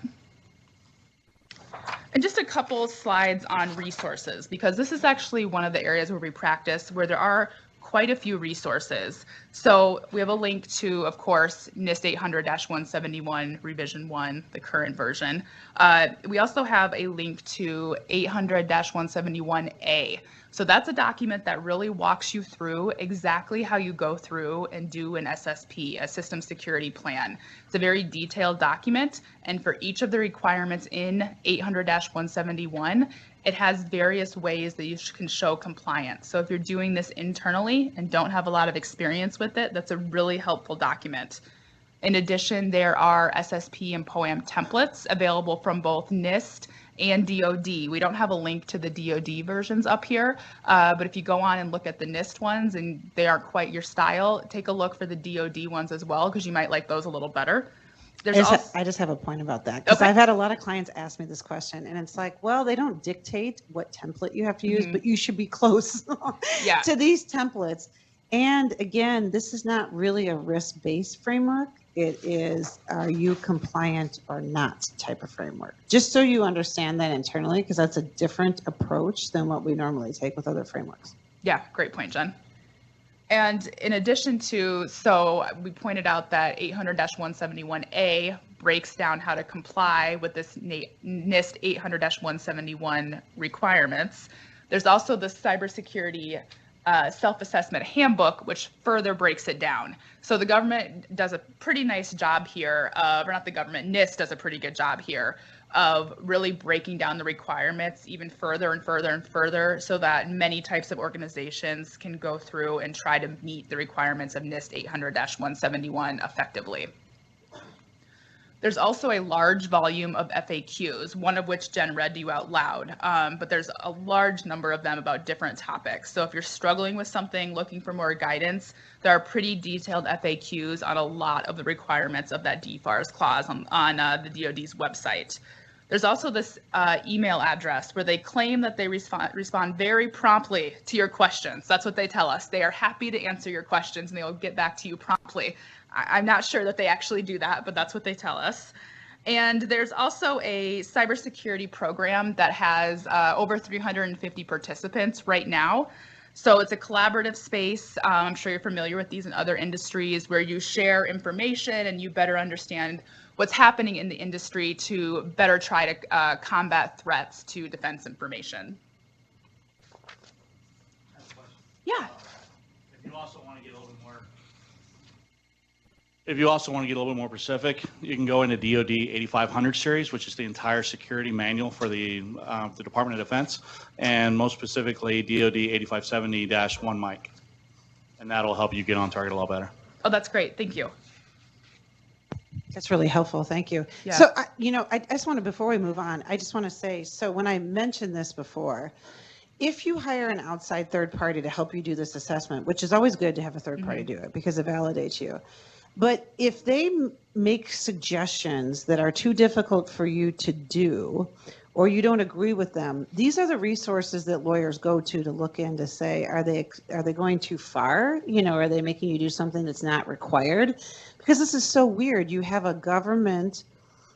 Speaker 3: And just a couple slides on resources, because this is actually one of the areas where we practice, where there are quite a few resources. So we have a link to, of course, NIST 800-171 revision 1, the current version. We also have a link to 800-171A. So that's a document that really walks you through exactly how you go through and do an SSP, a system security plan. It's a very detailed document, and for each of the requirements in 800-171, it has various ways that you can show compliance. So if you're doing this internally and don't have a lot of experience with it, that's a really helpful document. In addition, there are SSP and POAM templates available from both NIST and DoD. We don't have a link to the DoD versions up here, but if you go on and look at the NIST ones and they aren't quite your style, take a look for the DoD ones as well, because you might like those a little better.
Speaker 1: I just have a point about that, because I've had a lot of clients ask me this question, and it's like, well, they don't dictate what template you have to use, but you should be close to these templates. And again, this is not really a risk-based framework. It is, are you compliant or not type of framework. Just so you understand that internally, because that's a different approach than what we normally take with other frameworks.
Speaker 3: Yeah, great point, Jen. And in addition to, so we pointed out that 800-171A breaks down how to comply with this NIST 800-171 requirements. There's also the cybersecurity self-assessment handbook, which further breaks it down. So the government does a pretty nice job here, or not the government, NIST does a pretty good job here of really breaking down the requirements even further and further and further, so that many types of organizations can go through and try to meet the requirements of NIST 800-171 effectively. There's also a large volume of FAQs, one of which Jen read to you out loud, but there's a large number of them about different topics. So if you're struggling with something, looking for more guidance, there are pretty detailed FAQs on a lot of the requirements of that DFARS clause on the DoD's website. There's also this email address where they claim that they respond very promptly to your questions. That's what they tell us. They are happy to answer your questions and they will get back to you promptly. I'm not sure that they actually do that, but that's what they tell us. And there's also a cybersecurity program that has over 350 participants right now. So it's a collaborative space. I'm sure you're familiar with these in other industries, where you share information and you better understand what's happening in the industry to better try to combat threats to defense information. Yeah.
Speaker 5: If you also want to get a little bit more, if you also want to get a little bit more specific, you can go into DoD 8500 series, which is the entire security manual for the Department of Defense, and most specifically DoD 8570-1 Mike, and that'll help you get on target a lot better.
Speaker 3: Oh, that's great. Thank you.
Speaker 1: That's really helpful. Thank you.
Speaker 3: Yeah.
Speaker 1: So, I just want to, before we move on, I just want to say, so when I mentioned this before, if you hire an outside third party to help you do this assessment, which is always good to have a third party do it because it validates you. But if they make suggestions that are too difficult for you to do, or you don't agree with them, these are the resources that lawyers go to look in to say, are they going too far? Are they making you do something that's not required? Because this is so weird. You have a government,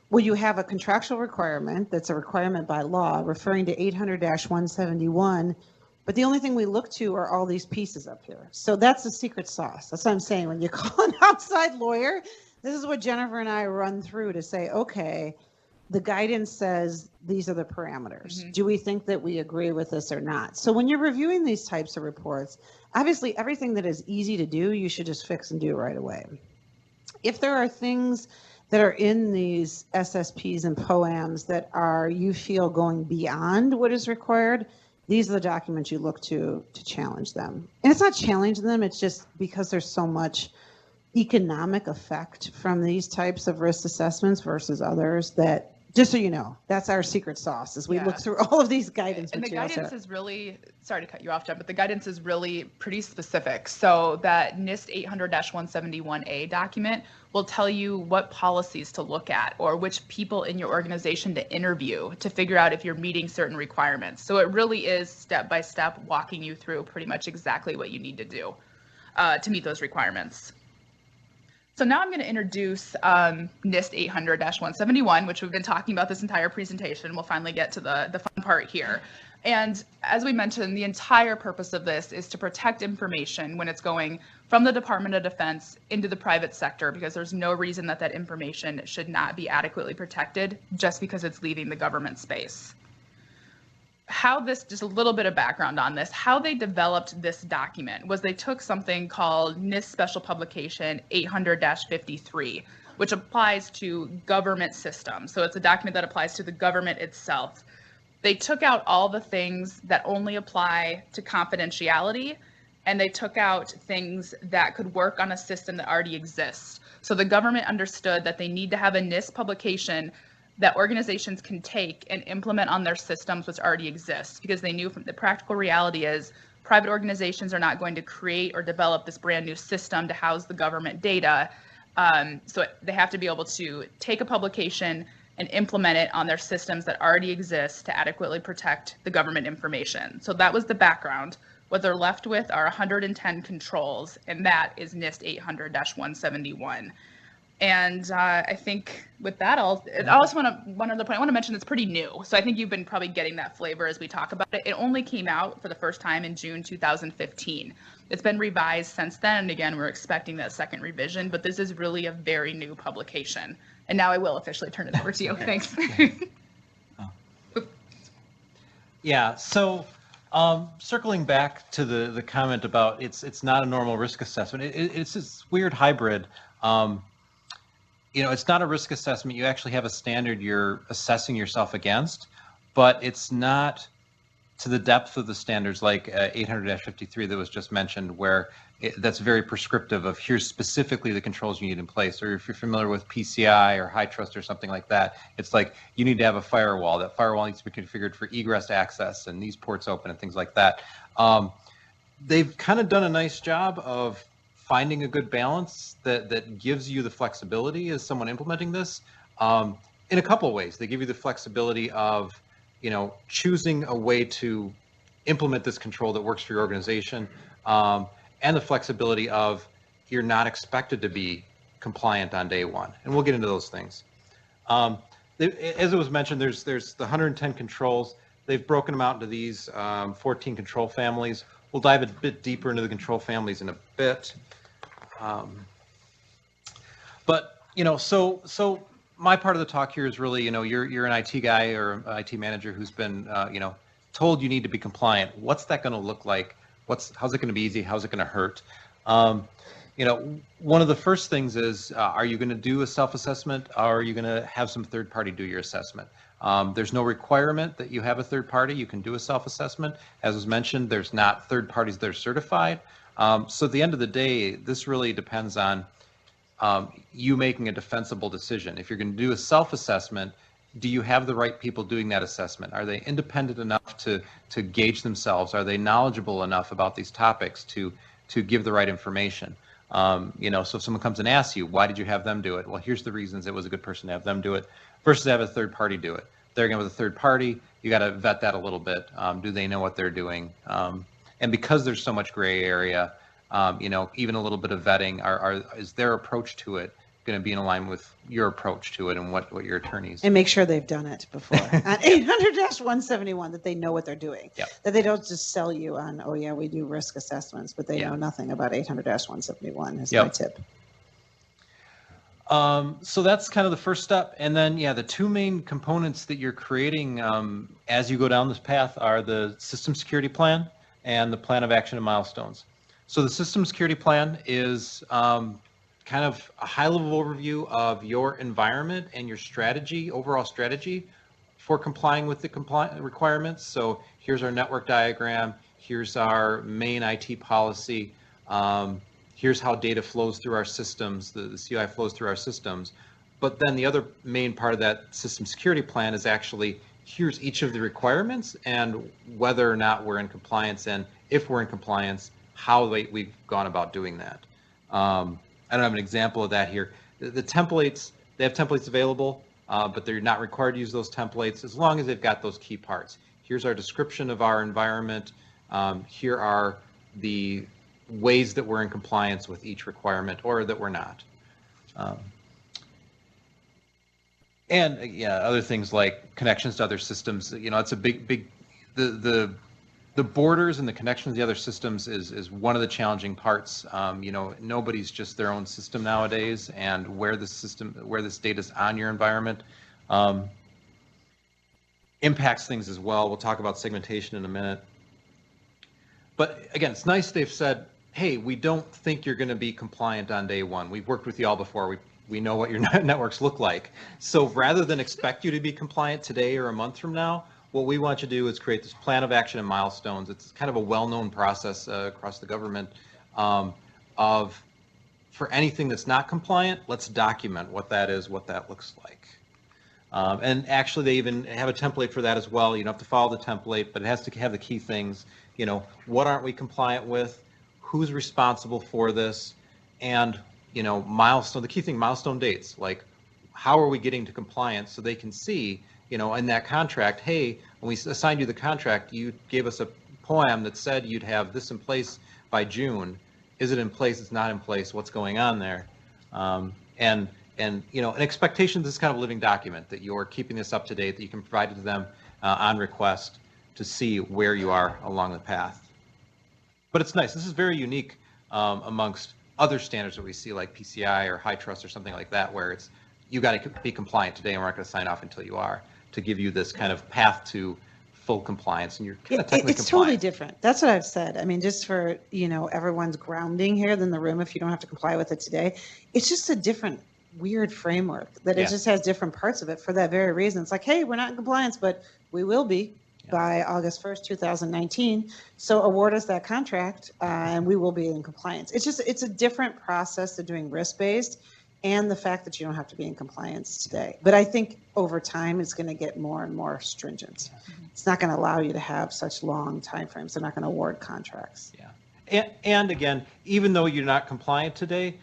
Speaker 1: well, you have a contractual requirement that's a requirement by law referring to 800-171, but the only thing we look to are all these pieces up here. So that's the secret sauce. That's what I'm saying. When you call an outside lawyer, this is what Jennifer and I run through to say, okay, the guidance says these are the parameters. Do we think that we agree with this or not? So when you're reviewing these types of reports, obviously everything that is easy to do, you should just fix and do right away. If there are things that are in these SSPs and POAMs that are, you feel, going beyond what is required, these are the documents you look to challenge them. And it's not challenging them, it's just because there's so much economic effect from these types of risk assessments versus others that Just so you know, that's our secret sauce as we
Speaker 3: Yeah.
Speaker 1: look through all of these guidance
Speaker 3: And the
Speaker 1: materials.
Speaker 3: guidance is really, sorry to cut you off, Jen, but the guidance is really pretty specific. So that NIST 800-171A document will tell you what policies to look at or which people in your organization to interview to figure out if you're meeting certain requirements. So it really is step by step walking you through pretty much exactly what you need to do to meet those requirements. So now I'm going to introduce NIST 800-171, which we've been talking about this entire presentation. We'll finally get to the fun part here. And as we mentioned, the entire purpose of this is to protect information when it's going from the Department of Defense into the private sector, because there's no reason that that information should not be adequately protected just because it's leaving the government space. How this, just a little bit of background on this, how they developed this document was they took something called NIST Special Publication 800-53, which applies to government systems. So it's a document that applies to the government itself. They took out all the things that only apply to confidentiality, and they took out things that could work on a system that already exists. So the government understood that they need to have a NIST publication that organizations can take and implement on their systems which already exist, because they knew from the practical reality is private organizations are not going to create or develop this brand new system to house the government data. So they have to be able to take a publication and implement it on their systems that already exist to adequately protect the government information. So that was the background. What they're left with are 110 controls, and that is NIST 800-171. And I think with that, I also one other point I want to mention that's pretty new. So I think you've been probably getting that flavor as we talk about it. It only came out for the first time in June 2015. It's been revised since then. And again, we're expecting that second revision, but this is really a very new publication. And now I will officially turn it over to you. Thanks.
Speaker 4: Yeah, so circling back to the comment about it's not a normal risk assessment. It's this weird hybrid. It's not a risk assessment. You actually have a standard you're assessing yourself against, but it's not to the depth of the standards like 800-53 that was just mentioned, where that's very prescriptive of here's specifically the controls you need in place. Or if you're familiar with PCI or HITRUST or something like that, it's like you need to have a firewall. That firewall needs to be configured for egress access and these ports open and things like that. They've kind of done a nice job of finding a good balance that gives you the flexibility as someone implementing this in a couple of ways. They give you the flexibility of, choosing a way to implement this control that works for your organization, and the flexibility of you're not expected to be compliant on day one. And we'll get into those things. As it was mentioned, there's the 110 controls. They've broken them out into these 14 control families. We'll dive a bit deeper into the control families in a bit. But so my part of the talk here is really, you're an IT guy or an IT manager who's been, told you need to be compliant. What's that going to look like? How's it going to be easy? How's it going to hurt? One of the first things is, are you going to do a self-assessment, or are you going to have some third party do your assessment? There's no requirement that you have a third party. You can do a self-assessment. As was mentioned, there's not third parties that are certified. So at the end of the day, this really depends on you making a defensible decision. If you're going to do a self-assessment, do you have the right people doing that assessment? Are they independent enough to gauge themselves? Are they knowledgeable enough about these topics to give the right information? So if someone comes and asks you, why did you have them do it? Well, here's the reasons it was a good person to have them do it versus have a third party do it. They're going with a third party. You got to vet that a little bit. Do they know what they're doing? And because there's so much gray area, even a little bit of vetting, is their approach to it going to be in alignment with your approach to it and what your attorneys.
Speaker 1: And make sure they've done it before. On 800-171, that they know what they're doing.
Speaker 4: Yep.
Speaker 1: That they don't just sell you on, oh yeah, we do risk assessments, but they know nothing about 800-171 is my tip.
Speaker 4: So that's kind of the first step. And then, the two main components that you're creating as you go down this path are the system security plan and the plan of action and milestones. So the system security plan is kind of a high-level overview of your environment and your strategy, overall strategy for complying with the compliance requirements. So here's our network diagram. Here's our main IT policy. Here's how data flows through our systems, the CI flows through our systems. But then the other main part of that system security plan is actually, here's each of the requirements and whether or not we're in compliance, and if we're in compliance, how we've gone about doing that. I don't have an example of that here. The templates, they have templates available, but they're not required to use those templates as long as they've got those key parts. Here's our description of our environment. Here are the ways that we're in compliance with each requirement or that we're not. And yeah, other things like connections to other systems. It's a big, the borders and the connections to the other systems is one of the challenging parts. Nobody's just their own system nowadays, and where this data is on your environment impacts things as well. We'll talk about segmentation in a minute. But again, it's nice they've said, hey, we don't think you're going to be compliant on day one. We've worked with you all before. We know what your networks look like. So rather than expect you to be compliant today or a month from now, what we want you to do is create this plan of action and milestones. It's kind of a well-known process across the government of, for anything that's not compliant, let's document what that is, what that looks like. And actually, they even have a template for that as well. You don't have to follow the template, but it has to have the key things. What aren't we compliant with? Who's responsible for this? And, the key thing, milestone dates, like how are we getting to compliance so they can see, in that contract, hey, when we assigned you the contract, you gave us a POAM that said you'd have this in place by June. Is it in place? It's not in place. What's going on there? And an expectation, this is kind of a living document, that you're keeping this up to date, that you can provide it to them on request to see where you are along the path. But it's nice. This is very unique amongst other standards that we see, like PCI or HITRUST or something like that, where it's you got to be compliant today, and we're not going to sign off until you are, to give you this kind of path to full compliance, and you're kind of technically
Speaker 1: it's
Speaker 4: compliant.
Speaker 1: totally different. That's what I've said. I mean, just for everyone's grounding here in the room, if you don't have to comply with it today, it's just a different weird framework that it just has different parts of it for that very reason. It's like, hey, we're not in compliance, but we will be by August 1st, 2019. So award us that contract and we will be in compliance. It's a different process to doing risk-based, and the fact that you don't have to be in compliance today. But I think over time, it's going to get more and more stringent. It's not going to allow you to have such long timeframes. They're not going to award contracts.
Speaker 4: Yeah. And again, even though you're not compliant today,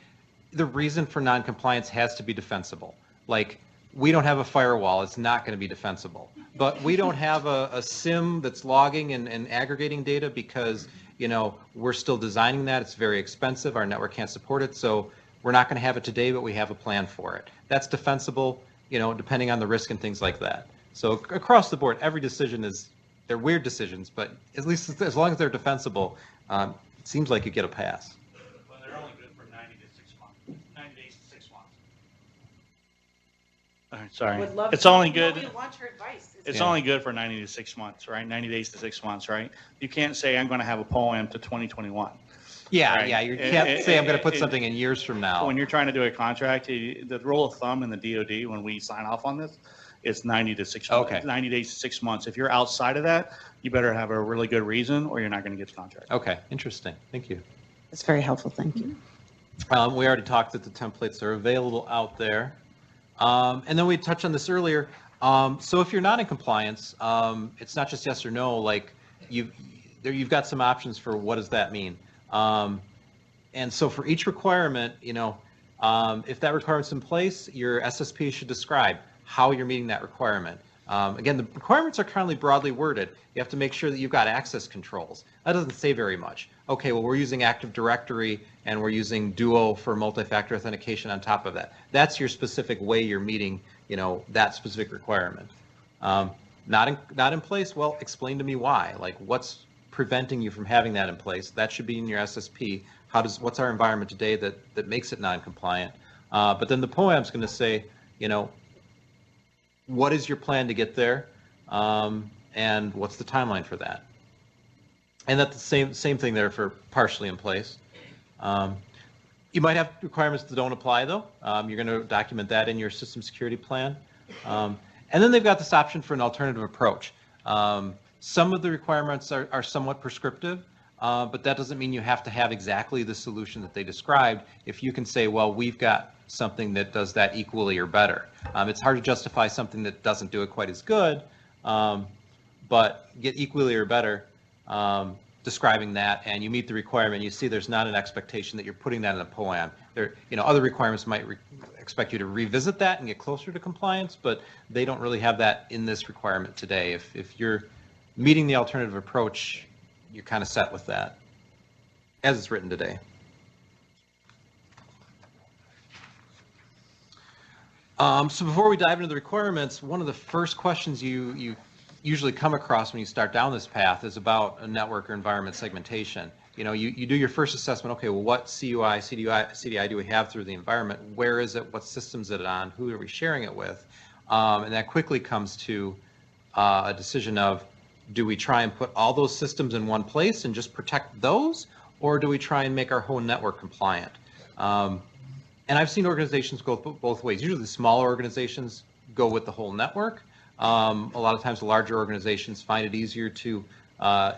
Speaker 4: the reason for non-compliance has to be defensible. Like, we don't have a firewall, it's not going to be defensible. But we don't have a SIM that's logging and aggregating data because, we're still designing that. It's very expensive. Our network can't support it. So we're not going to have it today, but we have a plan for it. That's defensible, depending on the risk and things like that. So across the board, every decision they're weird decisions, but at least as long as they're defensible, it seems like you get a pass.
Speaker 5: Well, they're only good for 90 to 6 months, 90 days to 6 months. All right, sorry. It's only good. It's only good for 90 to 6 months, right? 90 days to 6 months, right? You can't say I'm going to have a POAM to 2021.
Speaker 4: Yeah,
Speaker 5: Right.
Speaker 4: yeah. You can't say I'm going to put something in years from now.
Speaker 5: When you're trying to do a contract, the rule of thumb in the DoD when we sign off on this, it's 90 to 6 months.
Speaker 4: Okay.
Speaker 5: 90 days to 6 months. If you're outside of that, you better have a really good reason, or you're not going to get the contract.
Speaker 4: Okay, interesting. Thank you.
Speaker 1: It's very helpful. Thank you.
Speaker 4: We already talked that the templates are available out there. And then we touched on this earlier. So if you're not in compliance, it's not just yes or no. Like you've got some options for what does that mean. And so for each requirement, if that requirement's in place, your SSP should describe how you're meeting that requirement. Again, the requirements are currently broadly worded. You have to make sure that you've got access controls. That doesn't say very much. Okay, well, we're using Active Directory and we're using Duo for multi-factor authentication on top of that. That's your specific way you're meeting, that specific requirement. Not in place? Well, explain to me why. Like, what's preventing you from having that in place? That should be in your SSP. What's our environment today that makes it non-compliant? But then the POAM is going to say, what is your plan to get there? And what's the timeline for that? And that's the same thing there for partially in place. You might have requirements that don't apply, though. You're going to document that in your system security plan. And then they've got this option for an alternative approach. Some of the requirements are somewhat prescriptive, but that doesn't mean you have to have exactly the solution that they described. If you can say, well, we've got something that does that equally or better. It's hard to justify something that doesn't do it quite as good, but get equally or better, describing that, and you meet the requirement. You see there's not an expectation that you're putting that in a POAM. There, other requirements might expect you to revisit that and get closer to compliance, but they don't really have that in this requirement today. If you're meeting the alternative approach, you're kind of set with that, as it's written today. So before we dive into the requirements, one of the first questions you usually come across when you start down this path is about a network or environment segmentation. You do your first assessment. Okay, well, what CUI, CDI do we have through the environment? Where is it? What systems is it on? Who are we sharing it with? And that quickly comes to a decision of, do we try and put all those systems in one place and just protect those, or do we try and make our whole network compliant? And I've seen organizations go both ways. Usually the smaller organizations go with the whole network. A lot of times the larger organizations find it easier to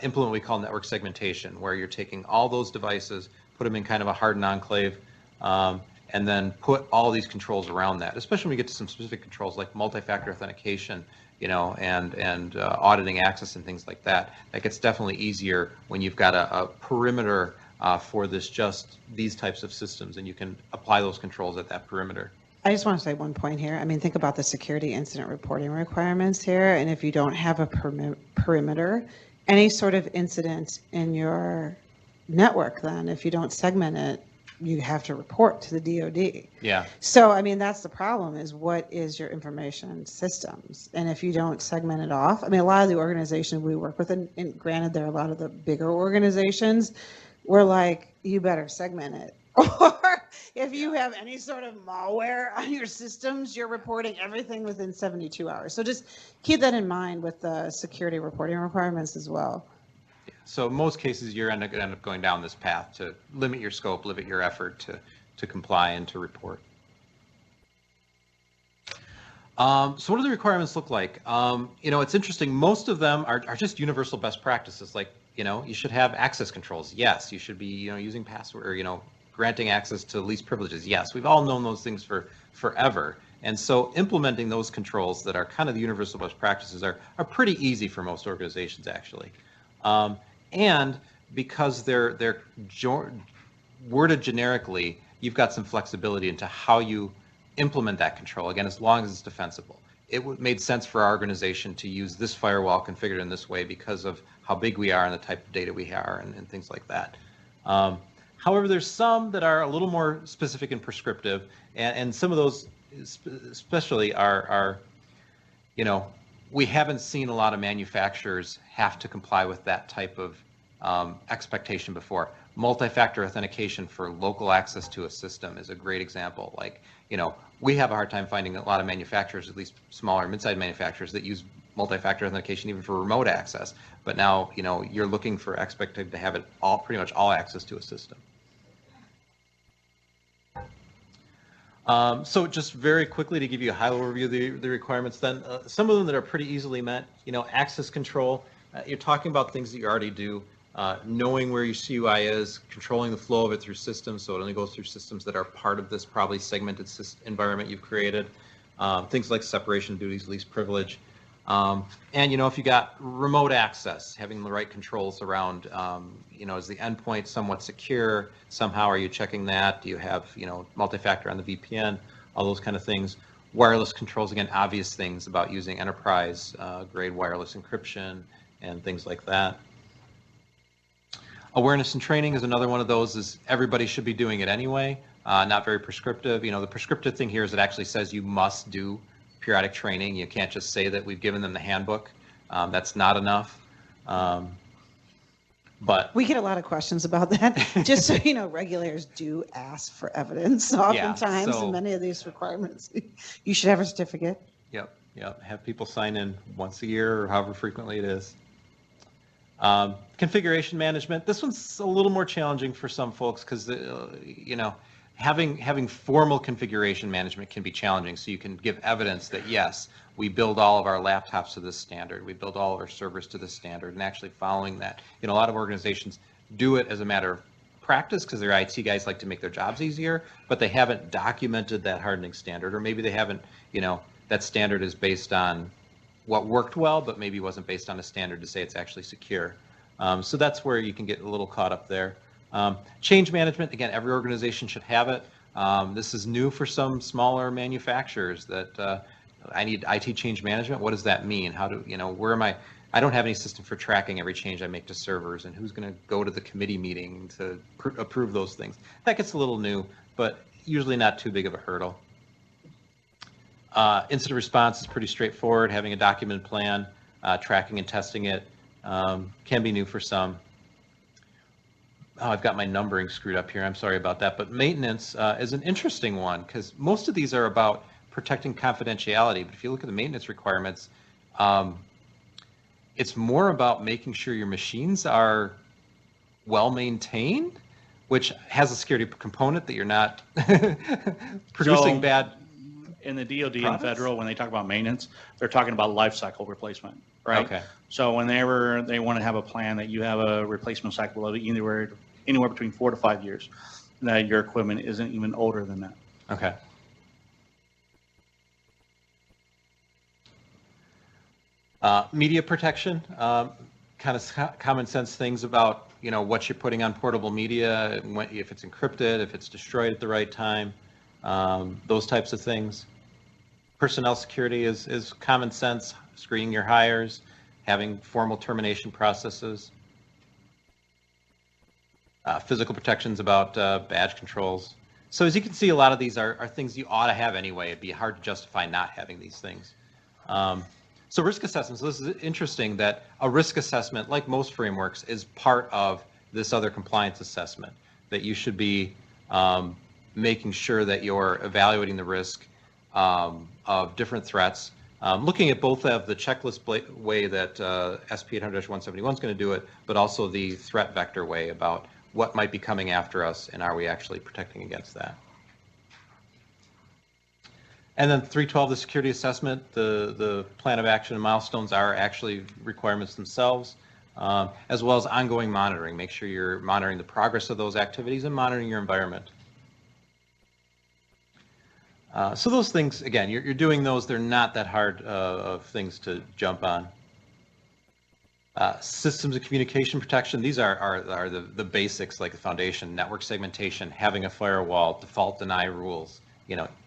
Speaker 4: implement what we call network segmentation, where you're taking all those devices, put them in kind of a hardened enclave, and then put all these controls around that, especially when we get to some specific controls like multi-factor authentication, and auditing access and things like that. That gets definitely easier when you've got a perimeter for these types of systems, and you can apply those controls at that perimeter.
Speaker 1: I just want to say one point here. I mean, think about the security incident reporting requirements here. And if you don't have a perimeter, any sort of incident in your network, then if you don't segment it, you have to report to the DoD.
Speaker 4: Yeah.
Speaker 1: So, I mean, that's the problem, is what is your information systems? And if you don't segment it off, I mean, a lot of the organizations we work with, and granted, there are a lot of the bigger organizations, we're like, you better segment it. Or if you have any sort of malware on your systems, you're reporting everything within 72 hours. So just keep that in mind with the security reporting requirements as well.
Speaker 4: Yeah. So in most cases, you're going to end up going down this path to limit your scope, limit your effort to comply and to report. So what do the requirements look like? It's interesting. Most of them are just universal best practices. Like, you should have access controls. Yes. You should be, using password, or, granting access to least privileges. Yes, we've all known those things for forever. And so implementing those controls that are kind of the universal best practices are pretty easy for most organizations, actually. And because they're worded generically, you've got some flexibility into how you implement that control, again, as long as it's defensible. It made sense for our organization to use this firewall configured in this way because of how big we are and the type of data we are and things like that. However, there's some that are a little more specific and prescriptive, and some of those especially are we haven't seen a lot of manufacturers have to comply with that type of expectation before. Multi-factor authentication for local access to a system is a great example. Like, we have a hard time finding a lot of manufacturers, at least smaller mid-sized manufacturers, that use multi-factor authentication even for remote access. But now, you're looking for expected to have it pretty much all access to a system. So just very quickly to give you a high overview of the requirements then, some of them that are pretty easily met, access control, you're talking about things that you already do, knowing where your CUI is, controlling the flow of it through systems, so it only goes through systems that are part of this probably segmented environment you've created, things like separation of duties, least privilege, and if you got remote access, having the right controls around, is the endpoint somewhat secure? Somehow are you checking that? Do you have, multi-factor on the VPN? All those kind of things. Wireless controls, again, obvious things about using enterprise grade wireless encryption and things like that. Awareness and training is another one of those. Is everybody should be doing it anyway. Not very prescriptive. The prescriptive thing here is it actually says you must do periodic training. You can't just say that we've given them the handbook. That's not enough. But
Speaker 1: we get a lot of questions about that. Just so you know, regulators do ask for evidence oftentimes in many of these requirements. You should have a certificate.
Speaker 4: Yep. Have people sign in once a year or however frequently it is. Configuration management. This one's a little more challenging for some folks because, having formal configuration management can be challenging. So you can give evidence that, yes, we build all of our laptops to this standard. We build all of our servers to this standard, and actually following that. A lot of organizations do it as a matter of practice because their IT guys like to make their jobs easier, but they haven't documented that hardening standard, or maybe they haven't, that standard is based on what worked well, but maybe wasn't based on a standard to say it's actually secure. So that's where you can get a little caught up there. Change management, again, every organization should have it. This is new for some smaller manufacturers that I need IT change management. What does that mean? How do, where am I don't have any system for tracking every change I make to servers and who's going to go to the committee meeting to approve those things. That gets a little new, but usually not too big of a hurdle. Incident response is pretty straightforward. Having a document plan, tracking and testing it can be new for some. Oh, I've got my numbering screwed up here. I'm sorry about that. But maintenance is an interesting one because most of these are about protecting confidentiality. But if you look at the maintenance requirements, it's more about making sure your machines are well maintained, which has a security component that you're not producing bad.
Speaker 5: In the DoD
Speaker 4: products?
Speaker 5: and federal, when they talk about maintenance, they're talking about life cycle replacement, right?
Speaker 4: Okay.
Speaker 5: So whenever they want to have a plan that you have a replacement cycle of anywhere between 4 to 5 years, that your equipment isn't even older than that.
Speaker 4: Okay. Media protection, kind of common sense things about, what you're putting on portable media, if it's encrypted, if it's destroyed at the right time, those types of things. Personnel security is common sense, screening your hires, having formal termination processes. Physical protections about badge controls. So as you can see, a lot of these are things you ought to have anyway. It'd be hard to justify not having these things. So risk assessments, this is interesting that a risk assessment, like most frameworks, is part of this other compliance assessment, that you should be making sure that you're evaluating the risk of different threats, looking at both of the checklist way that SP 800-171 is going to do it, but also the threat vector way about what might be coming after us and are we actually protecting against that. And then 312, the security assessment, the plan of action and milestones are actually requirements themselves, as well as ongoing monitoring. Make sure you're monitoring the progress of those activities and monitoring your environment. So those things, again, you're doing those. They're not that hard of things to jump on. Systems of communication protection, these are the basics, like the foundation, network segmentation, having a firewall, default deny rules.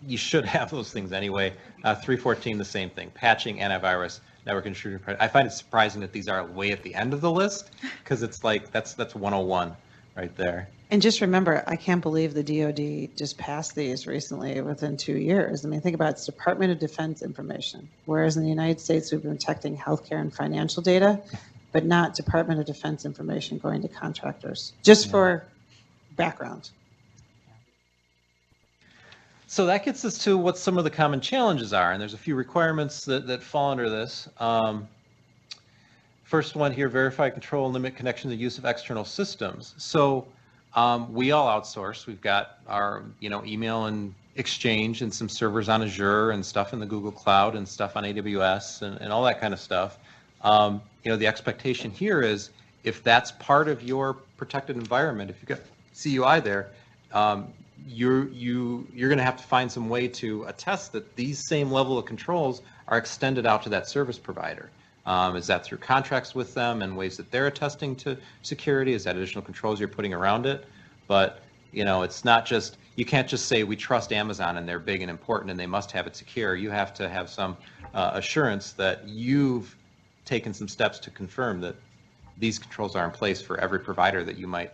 Speaker 4: You should have those things anyway. 314, the same thing. Patching, antivirus, network intrusion. I find it surprising that these are way at the end of the list because it's like that's 101 right there.
Speaker 1: And just remember, I can't believe the DoD just passed these recently within 2 years. I mean, think about it, it's Department of Defense information, whereas in the United States, we've been protecting healthcare and financial data, but not Department of Defense information going to contractors, just for background.
Speaker 4: So that gets us to what some of the common challenges are, and there's a few requirements that fall under this. First one here, verify, control, and limit connection to use of external systems. So we all outsource. We've got our email and Exchange and some servers on Azure and stuff in the Google Cloud and stuff on AWS and all that kind of stuff. The expectation here is if that's part of your protected environment, if you've got CUI there, you're going to have to find some way to attest that these same level of controls are extended out to that service provider. Is that through contracts with them and ways that they're attesting to security? Is that additional controls you're putting around it? But it's not just, you can't just say we trust Amazon and they're big and important and they must have it secure. You have to have some assurance that you've taken some steps to confirm that these controls are in place for every provider that you might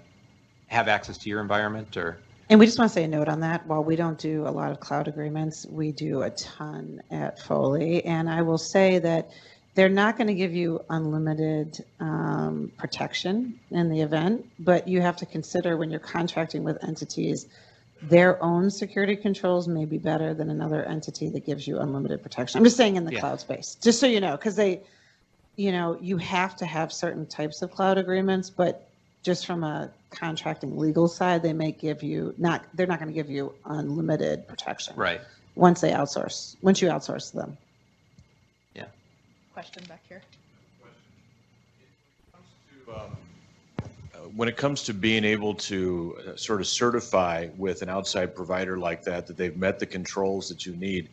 Speaker 4: have access to your environment or.
Speaker 1: And we just want to say a note on that. While we don't do a lot of cloud agreements, we do a ton at Foley. And I will say that they're not going to give you unlimited protection in the event, but you have to consider when you're contracting with entities, their own security controls may be better than another entity that gives you unlimited protection. I'm just saying in the cloud space, just so you know, because you have to have certain types of cloud agreements, but just from a contracting legal side, they may give you they're not going to give you unlimited protection.
Speaker 4: Right.
Speaker 1: Once you outsource them.
Speaker 4: Yeah.
Speaker 3: Question back here.
Speaker 8: when it comes to being able to sort of certify with an outside provider like that they've met the controls that you need,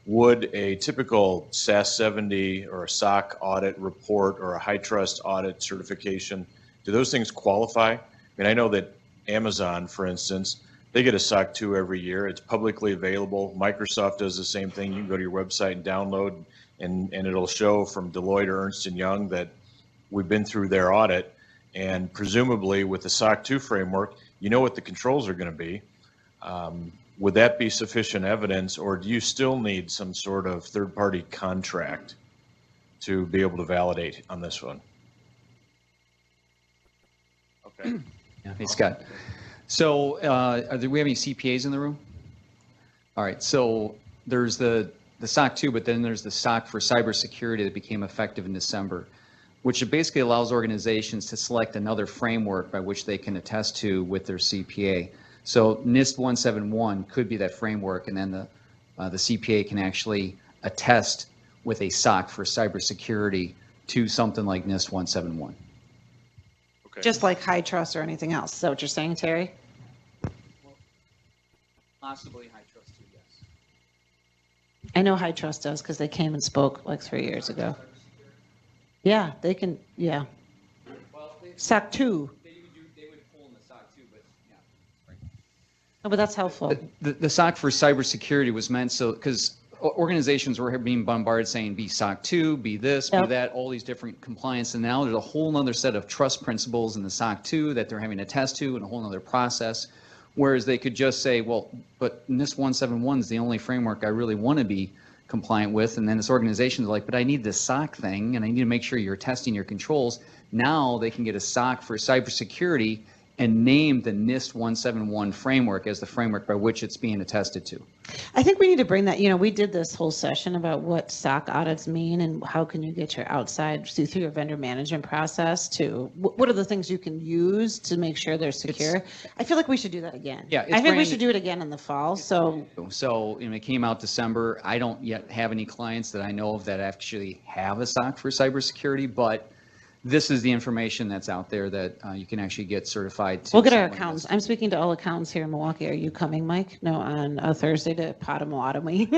Speaker 8: would a typical SAS 70 or a SOC audit report or a HITRUST audit certification, do those things qualify? I mean, I know that Amazon, for instance, they get a SOC 2 every year. It's publicly available. Microsoft does the same thing. You can go to your website and download, and it'll show from Deloitte or Ernst & Young that we've been through their audit. And presumably with the SOC 2 framework, you know what the controls are going to be. Would that be sufficient evidence, or do you still need some sort of third-party contract to be able to validate on this one? Okay.
Speaker 9: Yeah, hey, Scott. So do we have any CPAs in the room? All right, so there's the SOC 2, but then there's the SOC for cybersecurity that became effective in December, which basically allows organizations to select another framework by which they can attest to with their CPA. So NIST 171 could be that framework, and then the CPA can actually attest with a SOC for cybersecurity to something like NIST 171.
Speaker 8: Okay.
Speaker 1: Just like HITRUST or anything else. Is that what you're saying, Terry?
Speaker 9: Possibly HITRUST too, yes.
Speaker 1: I know HITRUST does because they came and spoke like 3 years ago. Yeah, they can, yeah.
Speaker 9: Well,
Speaker 1: SOC 2.
Speaker 9: they would pull in the SOC 2, but yeah.
Speaker 1: Oh, but that's helpful.
Speaker 9: The SOC for cybersecurity was meant so, because organizations were being bombarded saying be SOC 2, be this, be
Speaker 1: Yep.
Speaker 9: that, all these different compliance. And now there's a whole other set of trust principles in the SOC 2 that they're having to test to, and a whole other process. Whereas they could just say, well, but NIST 171 is the only framework I really want to be compliant with. And then this organization is like, but I need this SOC thing, and I need to make sure you're testing your controls. Now they can get a SOC for cybersecurity and name the NIST 171 framework as the framework by which it's being attested to.
Speaker 1: I think we need to bring that, we did this whole session about what SOC audits mean and how can you get your outside, through your vendor management process to, what are the things you can use to make sure they're secure? I feel like we should do that again.
Speaker 9: Yeah, it's
Speaker 1: I think we
Speaker 9: brand-
Speaker 1: should do it again in the fall, so.
Speaker 9: So it came out December. I don't yet have any clients that I know of that actually have a SOC for cybersecurity, but this is the information that's out there that you can actually get certified to.
Speaker 1: We'll get our
Speaker 9: something like
Speaker 1: accountants.
Speaker 9: this.
Speaker 1: I'm speaking to all accountants here in Milwaukee. Are you coming, Mike? No, on Thursday to Potawatomi.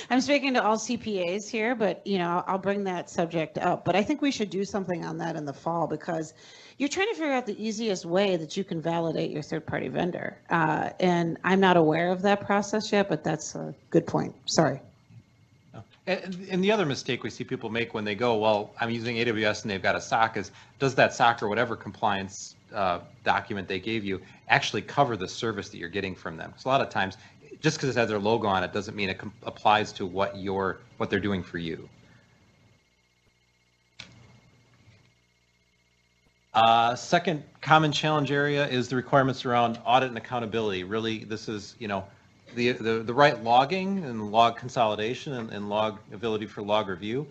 Speaker 1: I'm speaking to all CPAs here, but I'll bring that subject up. But I think we should do something on that in the fall because you're trying to figure out the easiest way that you can validate your third-party vendor. And I'm not aware of that process yet, but that's a good point. Sorry.
Speaker 4: And the other mistake we see people make when they go, well, I'm using AWS and they've got a SOC is, does that SOC or whatever compliance document they gave you actually cover the service that you're getting from them? Because a lot of times, just because it has their logo on it doesn't mean it applies to what they're doing for you. Second common challenge area is the requirements around audit and accountability. Really, this is, the right logging and log consolidation and log ability for log review.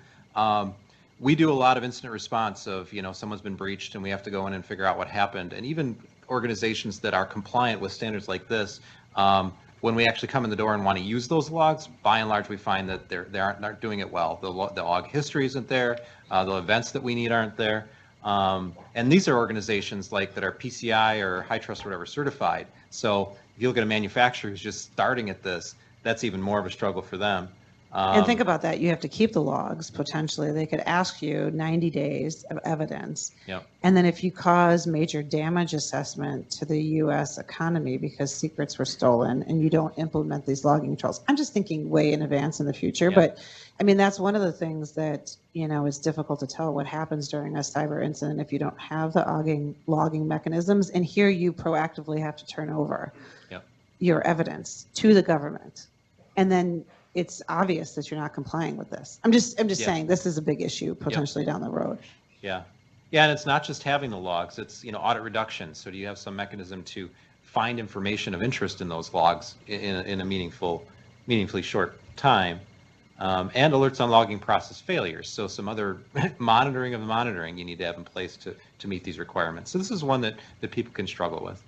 Speaker 4: We do a lot of incident response of, someone's been breached and we have to go in and figure out what happened. And even organizations that are compliant with standards like this, when we actually come in the door and want to use those logs, by and large, we find that they aren't doing it well. The log history isn't there. The events that we need aren't there. And these are organizations that are PCI or HITRUST or whatever certified. So if you look at a manufacturer who's just starting at this, that's even more of a struggle for them.
Speaker 1: And think about that. You have to keep the logs, potentially. They could ask you 90 days of evidence.
Speaker 4: Yep.
Speaker 1: And then if you cause major damage assessment to the U.S. economy because secrets were stolen and you don't implement these logging controls. I'm just thinking way in advance in the future.
Speaker 4: Yep.
Speaker 1: But, that's one of the things that, is difficult to tell what happens during a cyber incident if you don't have the logging mechanisms. And here you proactively have to turn over your evidence to the government. And then it's obvious that you're not complying with this. I'm just saying this is a big issue potentially down the road.
Speaker 4: Yeah. Yeah, and it's not just having the logs, it's, audit reduction. So do you have some mechanism to find information of interest in those logs in a meaningfully short time? And alerts on logging process failures. So some other monitoring of the monitoring you need to have in place to meet these requirements. So this is one that people can struggle with.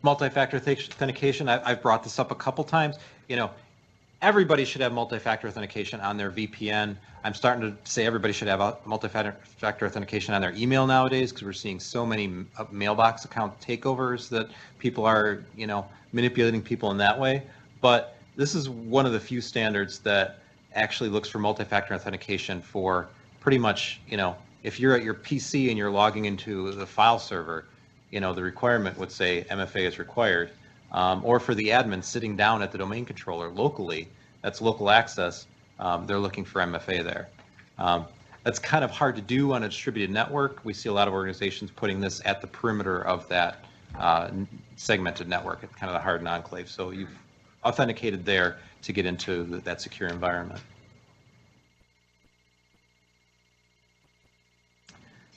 Speaker 4: Multi-factor authentication, I've brought this up a couple times. everybody should have multi-factor authentication on their VPN. I'm starting to say everybody should have multi-factor authentication on their email nowadays because we're seeing so many mailbox account takeovers that people are, manipulating people in that way. But this is one of the few standards that actually looks for multi-factor authentication for pretty much, if you're at your PC and you're logging into the file server, the requirement would say MFA is required. Or for the admin sitting down at the domain controller locally, that's local access, they're looking for MFA there. That's kind of hard to do on a distributed network. We see a lot of organizations putting this at the perimeter of that segmented network, at kind of the hardened enclave. So you've authenticated there to get into that secure environment.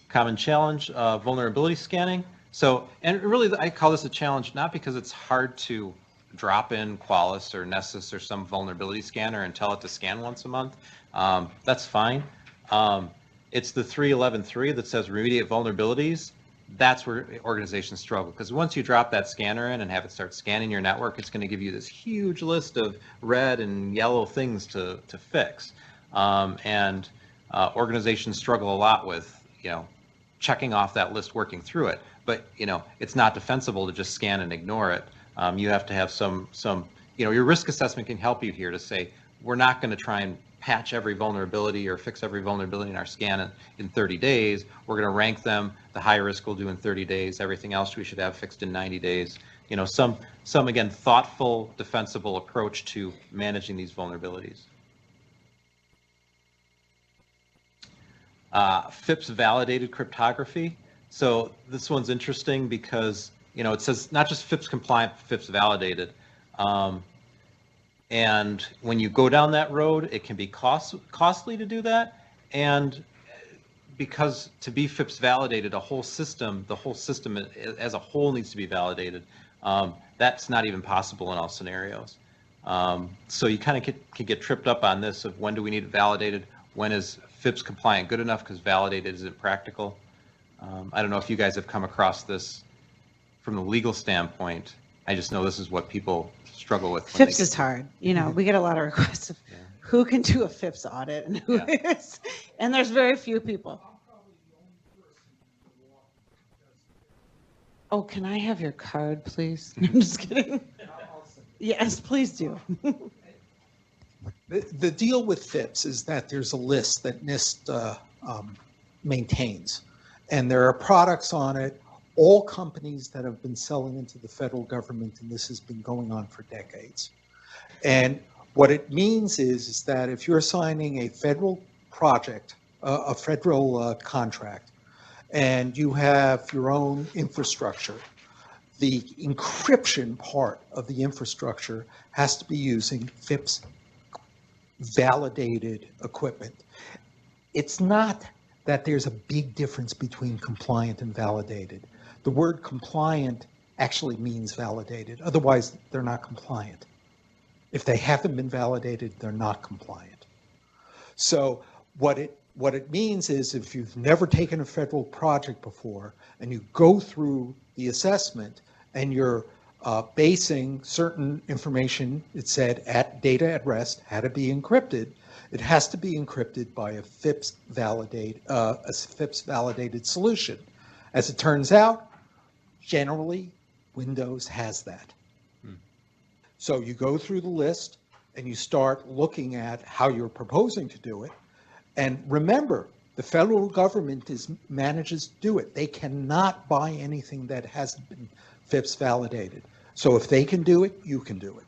Speaker 4: Common challenge, vulnerability scanning. So, and really I call this a challenge not because it's hard to drop in Qualys or Nessus or some vulnerability scanner and tell it to scan once a month. That's fine. It's the 3.11.3 that says remediate vulnerabilities. That's where organizations struggle, because once you drop that scanner in and have it start scanning your network, it's going to give you this huge list of red and yellow things to fix. Organizations struggle a lot with, checking off that list, working through it. But, it's not defensible to just scan and ignore it. You have to have some, your risk assessment can help you here to say, we're not going to try and patch every vulnerability or fix every vulnerability in our scan in 30 days. We're going to rank them. The high risk we'll do in 30 days. Everything else we should have fixed in 90 days. Some again, thoughtful, defensible approach to managing these vulnerabilities. FIPS validated cryptography. So this one's interesting because, it says not just FIPS compliant, FIPS validated. And when you go down that road, it can be costly to do that. And because to be FIPS validated, the whole system as a whole needs to be validated. That's not even possible in all scenarios. So you kind of can get tripped up on this of when do we need it validated? When is FIPS compliant good enough because validated isn't practical? I don't know if you guys have come across this from the legal standpoint. I just know this is what people struggle with.
Speaker 1: FIPS is hard. We get a lot of requests of who can do a FIPS audit and who is, and there's very few people. Oh, can I have your card, please? I'm just kidding. Yes, please do.
Speaker 7: The deal with FIPS is that there's a list that NIST maintains, and there are products on it, all companies that have been selling into the federal government, and this has been going on for decades. And what it means is that if you're signing a federal project, a federal contract, and you have your own infrastructure, the encryption part of the infrastructure has to be using FIPS validated equipment. It's not that there's a big difference between compliant and validated. The word compliant actually means validated. Otherwise, they're not compliant. If they haven't been validated, they're not compliant. So what it means is if you've never taken a federal project before and you go through the assessment and you're basing certain information, it said data at rest had to be encrypted. It has to be encrypted by a FIPS validated solution. As it turns out, generally, Windows has that. So you go through the list and you start looking at how you're proposing to do it. And remember, the federal government manages to do it. They cannot buy anything that hasn't been FIPS validated. So if they can do it, you can do it.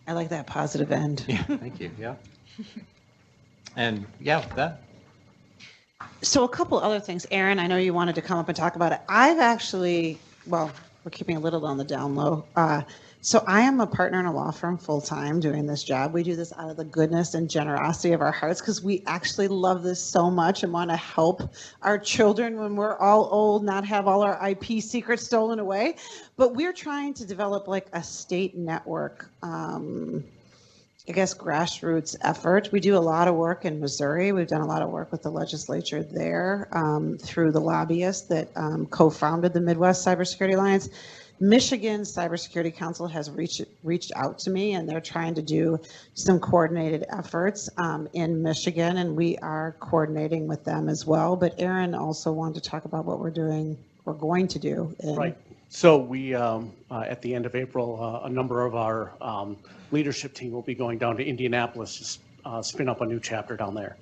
Speaker 1: I like that positive end.
Speaker 4: Yeah, thank you. Yeah. And yeah, that.
Speaker 1: So a couple other things, Aaron, I know you wanted to come up and talk about it. I've actually, well, we're keeping a little on the down low. So I am a partner in a law firm full-time doing this job. We do this out of the goodness and generosity of our hearts because we actually love this so much and want to help our children when we're all old, not have all our IP secrets stolen away. But we're trying to develop like a state network, I guess, grassroots effort. We do a lot of work in Missouri. We've done a lot of work with the legislature there through the lobbyists that co-founded the Midwest Cybersecurity Alliance. Michigan Cybersecurity Council has reached out to me, and they're trying to do some coordinated efforts in Michigan, and we are coordinating with them as well. But Aaron also wanted to talk about what we're going to do.
Speaker 10: Right. So we, at the end of April, a number of our leadership team will be going down to Indianapolis to spin up a new chapter down there.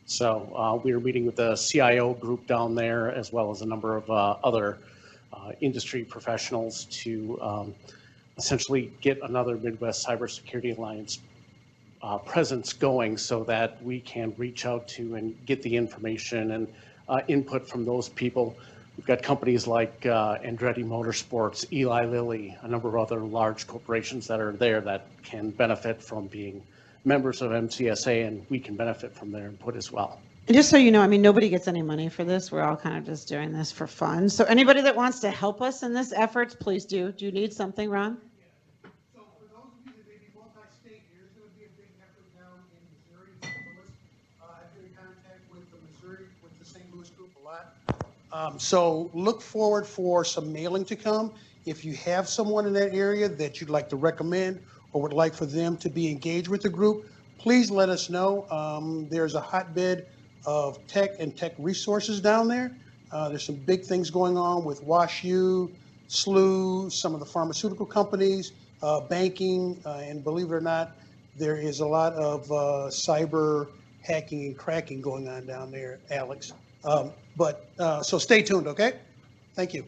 Speaker 10: So we are meeting with the CIO group down there, as well as a number of other industry professionals to essentially get another Midwest Cybersecurity Alliance presence going, so that we can reach out to and get the information and input from those people. We've got companies like Andretti Motorsports, Eli Lilly, a number of other large corporations that are there that can benefit from being members of MCSA, and we can benefit from their input as well.
Speaker 1: And just so you know, I mean, nobody gets any money for this. We're all kind of just doing this for fun. So anybody that wants to help us in this effort, please do. Do you need something, Ron?
Speaker 11: So for those of you that may be multi-state, there's going to be a big effort down in Missouri, St. Louis. I've been in contact with the St. Louis group a lot. So look forward for some mailing to come. If you have someone in that area that you'd like to recommend or would like for them to be engaged with the group, please let us know. There's a hotbed of tech and tech resources down there. There's some big things going on with WashU, SLU, some of the pharmaceutical companies, banking, and believe it or not, there is a lot of cyber hacking and cracking going on down there, Alex. So stay tuned, okay? Thank you.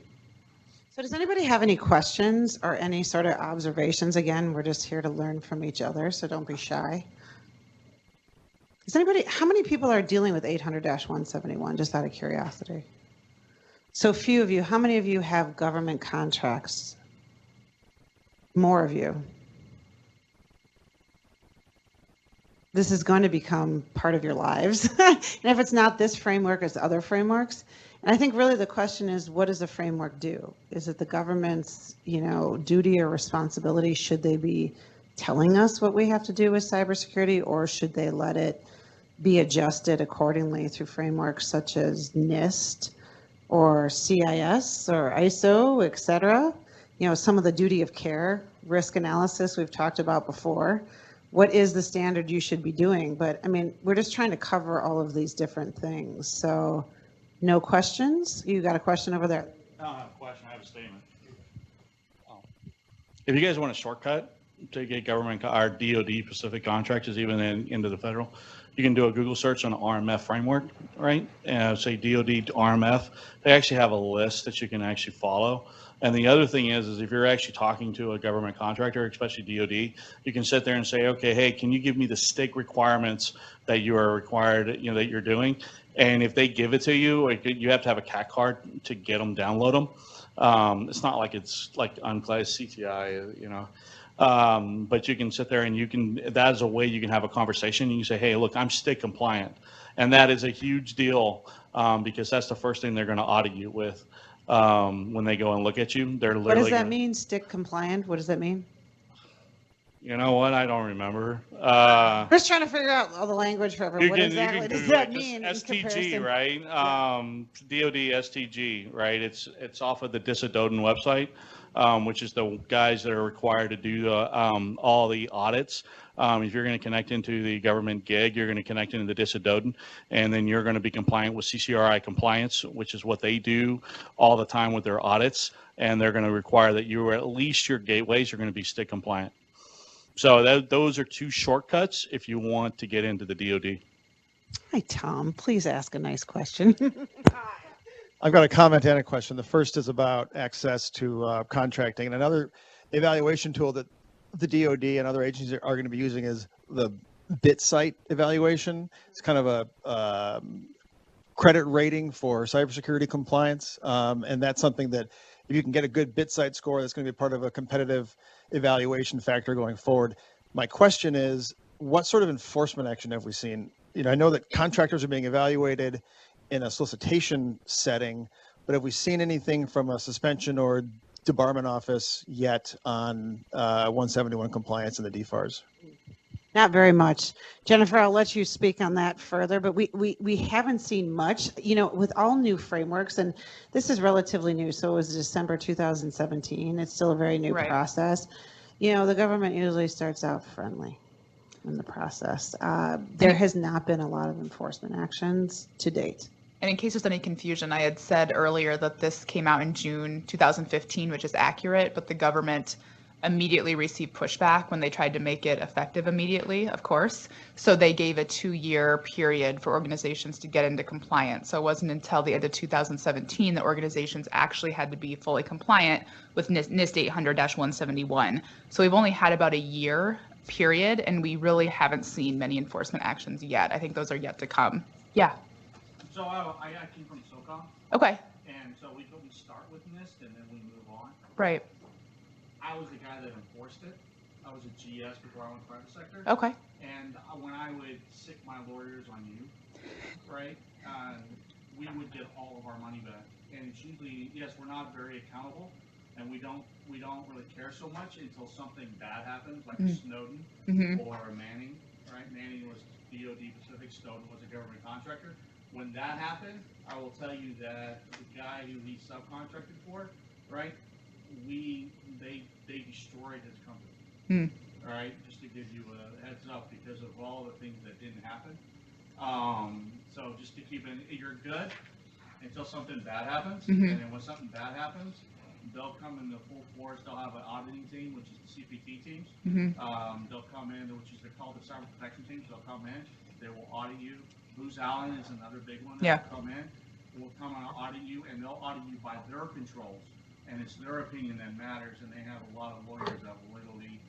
Speaker 1: So does anybody have any questions or any sort of observations? Again, we're just here to learn from each other, so don't be shy. How many people are dealing with 800-171, just out of curiosity? So few of you. How many of you have government contracts? More of you. This is going to become part of your lives. And if it's not this framework, it's other frameworks. And I think really the question is, what does the framework do? Is it the government's, duty or responsibility? Should they be telling us what we have to do with cybersecurity, or should they let it be adjusted accordingly through frameworks such as NIST or CIS or ISO, et cetera? Some of the duty of care, risk analysis we've talked about before. What is the standard you should be doing? But I mean, we're just trying to cover all of these different things. So no questions? You got a question over there?
Speaker 12: I don't have a question, I have a statement. If you guys want a shortcut to get government, our DoD Pacific contractors even into the federal, you can do a Google search on the RMF framework, right? And say DoD to RMF. They actually have a list that you can actually follow. And the other thing is if you're actually talking to a government contractor, especially DoD, you can sit there and say, okay, hey, can you give me the stake requirements that you are required, that you're doing? And if they give it to you, you have to have a CAC card to get them, download them. It's not like it's like unclass CTI, but you can sit there and that is a way you can have a conversation. You can say, hey, look, I'm STIC compliant. And that is a huge deal because that's the first thing they're going to audit you with when they go and look at you. They're literally.
Speaker 1: What does that mean, STIC compliant? What does that mean?
Speaker 12: You know what? I don't remember.
Speaker 1: We're just trying to figure out all the language for everyone. What exactly does that mean?
Speaker 12: STG, right? DoD STG, right? It's off of the DISA-DODN website, which is the guys that are required to do all the audits. If you're going to connect into the government gig, you're going to connect into the DISA-DODN, and then you're going to be compliant with CCRI compliance, which is what they do all the time with their audits. And they're going to require that you, or at least your gateways, are going to be STIC compliant. So those are two shortcuts if you want to get into the DoD.
Speaker 1: Hi, Tom. Please ask a nice question.
Speaker 13: I've got a comment and a question. The first is about access to contracting. And another evaluation tool that the DoD and other agencies are going to be using is the BitSight evaluation. It's kind of a credit rating for cybersecurity compliance. And that's something that if you can get a good BitSight score, that's going to be part of a competitive evaluation factor going forward. My question is, what sort of enforcement action have we seen? I know that contractors are being evaluated in a solicitation setting, but have we seen anything from a suspension or debarment office yet on 171 compliance in the DFARS?
Speaker 1: Not very much. Jennifer, I'll let you speak on that further, but we haven't seen much, with all new frameworks, and this is relatively new, so it was December 2017. It's still a very new
Speaker 3: Right.
Speaker 1: process. The government usually starts out friendly in the process. There has not been a lot of enforcement actions to date.
Speaker 3: And in case there's any confusion, I had said earlier that this came out in June 2015, which is accurate, but the government immediately received pushback when they tried to make it effective immediately, of course. So they gave a 2-year period for organizations to get into compliance. So it wasn't until the end of 2017 that organizations actually had to be fully compliant with NIST 800-171. So we've only had about a year period, and we really haven't seen many enforcement actions yet. I think those are yet to come. Yeah.
Speaker 5: So I came from SOCOM,
Speaker 3: Okay.
Speaker 5: and so we start with NIST and then we move on.
Speaker 3: Right.
Speaker 5: I was the guy that enforced it. I was a GS before I went private sector.
Speaker 3: Okay.
Speaker 5: And when I would sick my lawyers on you, right, we would get all of our money back. And it's usually, yes, we're not very accountable, and we don't really care so much until something bad happens, like a Snowden or a Manning, right? Manning was DoD Pacific, Snowden was a government contractor. When that happened, I will tell you that the guy who he subcontracted for, right, they destroyed his company. All right, just to give you a heads up because of all the things that didn't happen. So just to keep it, you're good until something bad happens, and then when something bad happens, they'll come in the full force. They'll have an auditing team, which is the CPT teams. They'll come in, which is they're called the cyber protection teams. They'll come in, they will audit you. Booz Allen is another big one.
Speaker 3: Yeah.
Speaker 5: Will come in, will come and audit you, and they'll audit you by their controls. And it's their opinion that matters, and they have a lot of lawyers that will literally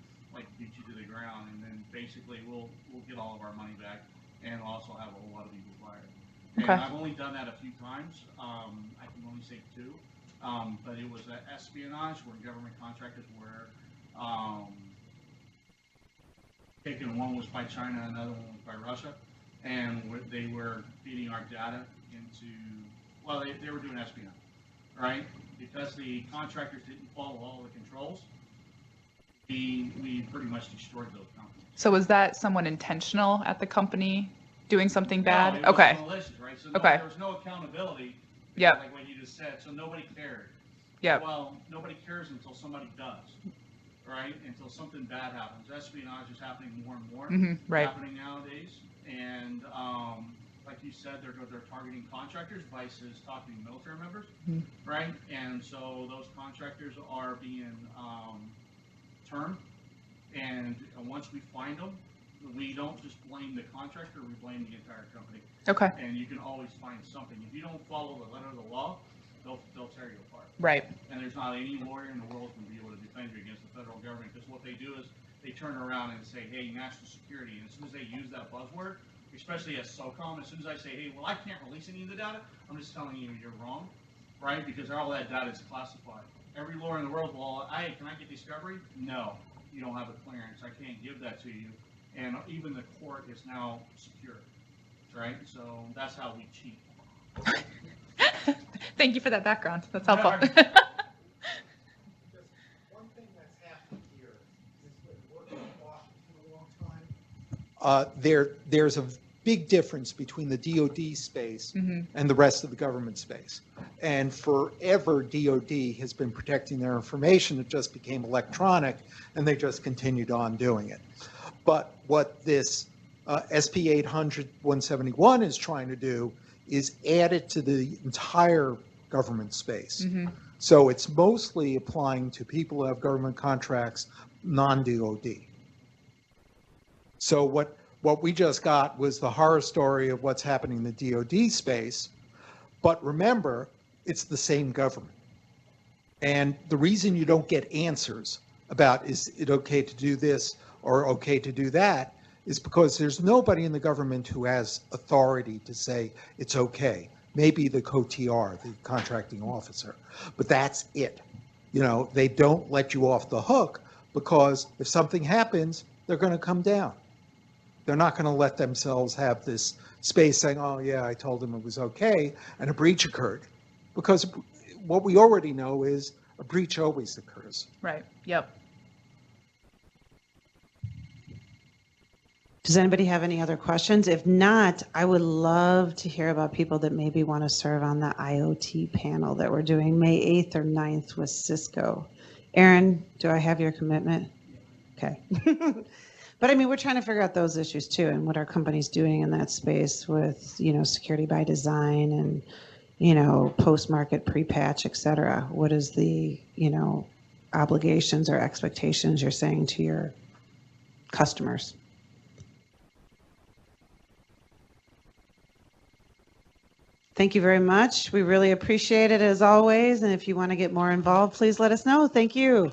Speaker 5: beat you to the ground, and then basically we'll get all of our money back, and we'll also have a whole lot of people fired.
Speaker 3: Okay.
Speaker 5: And I've only done that a few times. I can only say 2, but it was espionage where government contractors were taken. One was by China, another one was by Russia, and they were feeding our data into. Well, they were doing espionage, right? Because the contractors didn't follow all the controls, we pretty much destroyed those companies.
Speaker 3: So was that someone intentional at the company doing something bad?
Speaker 5: No, it was
Speaker 3: Okay.
Speaker 5: malicious, right? So
Speaker 3: Okay.
Speaker 5: there was no accountability.
Speaker 3: Yep.
Speaker 5: Like what you just said. So nobody cared.
Speaker 3: Yep.
Speaker 5: Well, nobody cares until somebody does, right? Until something bad happens. Espionage is happening more and more.
Speaker 3: Right.
Speaker 5: Happening nowadays, and like you said, they're targeting contractors. Vice is talking to military members, right? And so those contractors are being termed, and once we find them, we don't just blame the contractor, we blame the entire company.
Speaker 3: Okay.
Speaker 5: And you can always find something. If you don't follow the letter of the law, they'll tear you apart.
Speaker 3: Right.
Speaker 5: And there's not any lawyer in the world who can be able to defend you against the federal government, because what they do is they turn around and say, hey, national security. And as soon as they use that buzzword, especially as SOCOM, as soon as I say, hey, well, I can't release any of the data, I'm just telling you you're wrong, right? Because all that data is classified. Every lawyer in the world, well, hey, can I get discovery? No, you don't have a clearance. I can't give that to you. And even the court is now secure, right? So that's how we cheat.
Speaker 3: Thank you for that background. That's helpful.
Speaker 11: One thing that's happened here is that working in Washington a long time.
Speaker 7: There's a big difference between the DoD space and the rest of the government space. And forever, DoD has been protecting their information. It just became electronic, and they just continued on doing it. But what this SP 800-171 is trying to do is add it to the entire government space. So it's mostly applying to people who have government contracts, non-DoD. So what we just got was the horror story of what's happening in the DoD space. But remember, it's the same government. And the reason you don't get answers about is it okay to do this or okay to do that is because there's nobody in the government who has authority to say it's okay. Maybe the COTR, the contracting officer, but that's it. They don't let you off the hook because if something happens, they're going to come down. They're not going to let themselves have this space saying, oh, yeah, I told them it was okay, and a breach occurred. Because what we already know is a breach always occurs.
Speaker 3: Right. Yep.
Speaker 1: Does anybody have any other questions? If not, I would love to hear about people that maybe want to serve on the IoT panel that we're doing May 8th or 9th with Cisco. Aaron, do I have your commitment? Okay. But I mean, we're trying to figure out those issues too, and what our company's doing in that space with, security by design and, post-market pre-patch, et cetera. What is the, obligations or expectations you're saying to your customers? Thank you very much. We really appreciate it as always. And if you want to get more involved, please let us know. Thank you.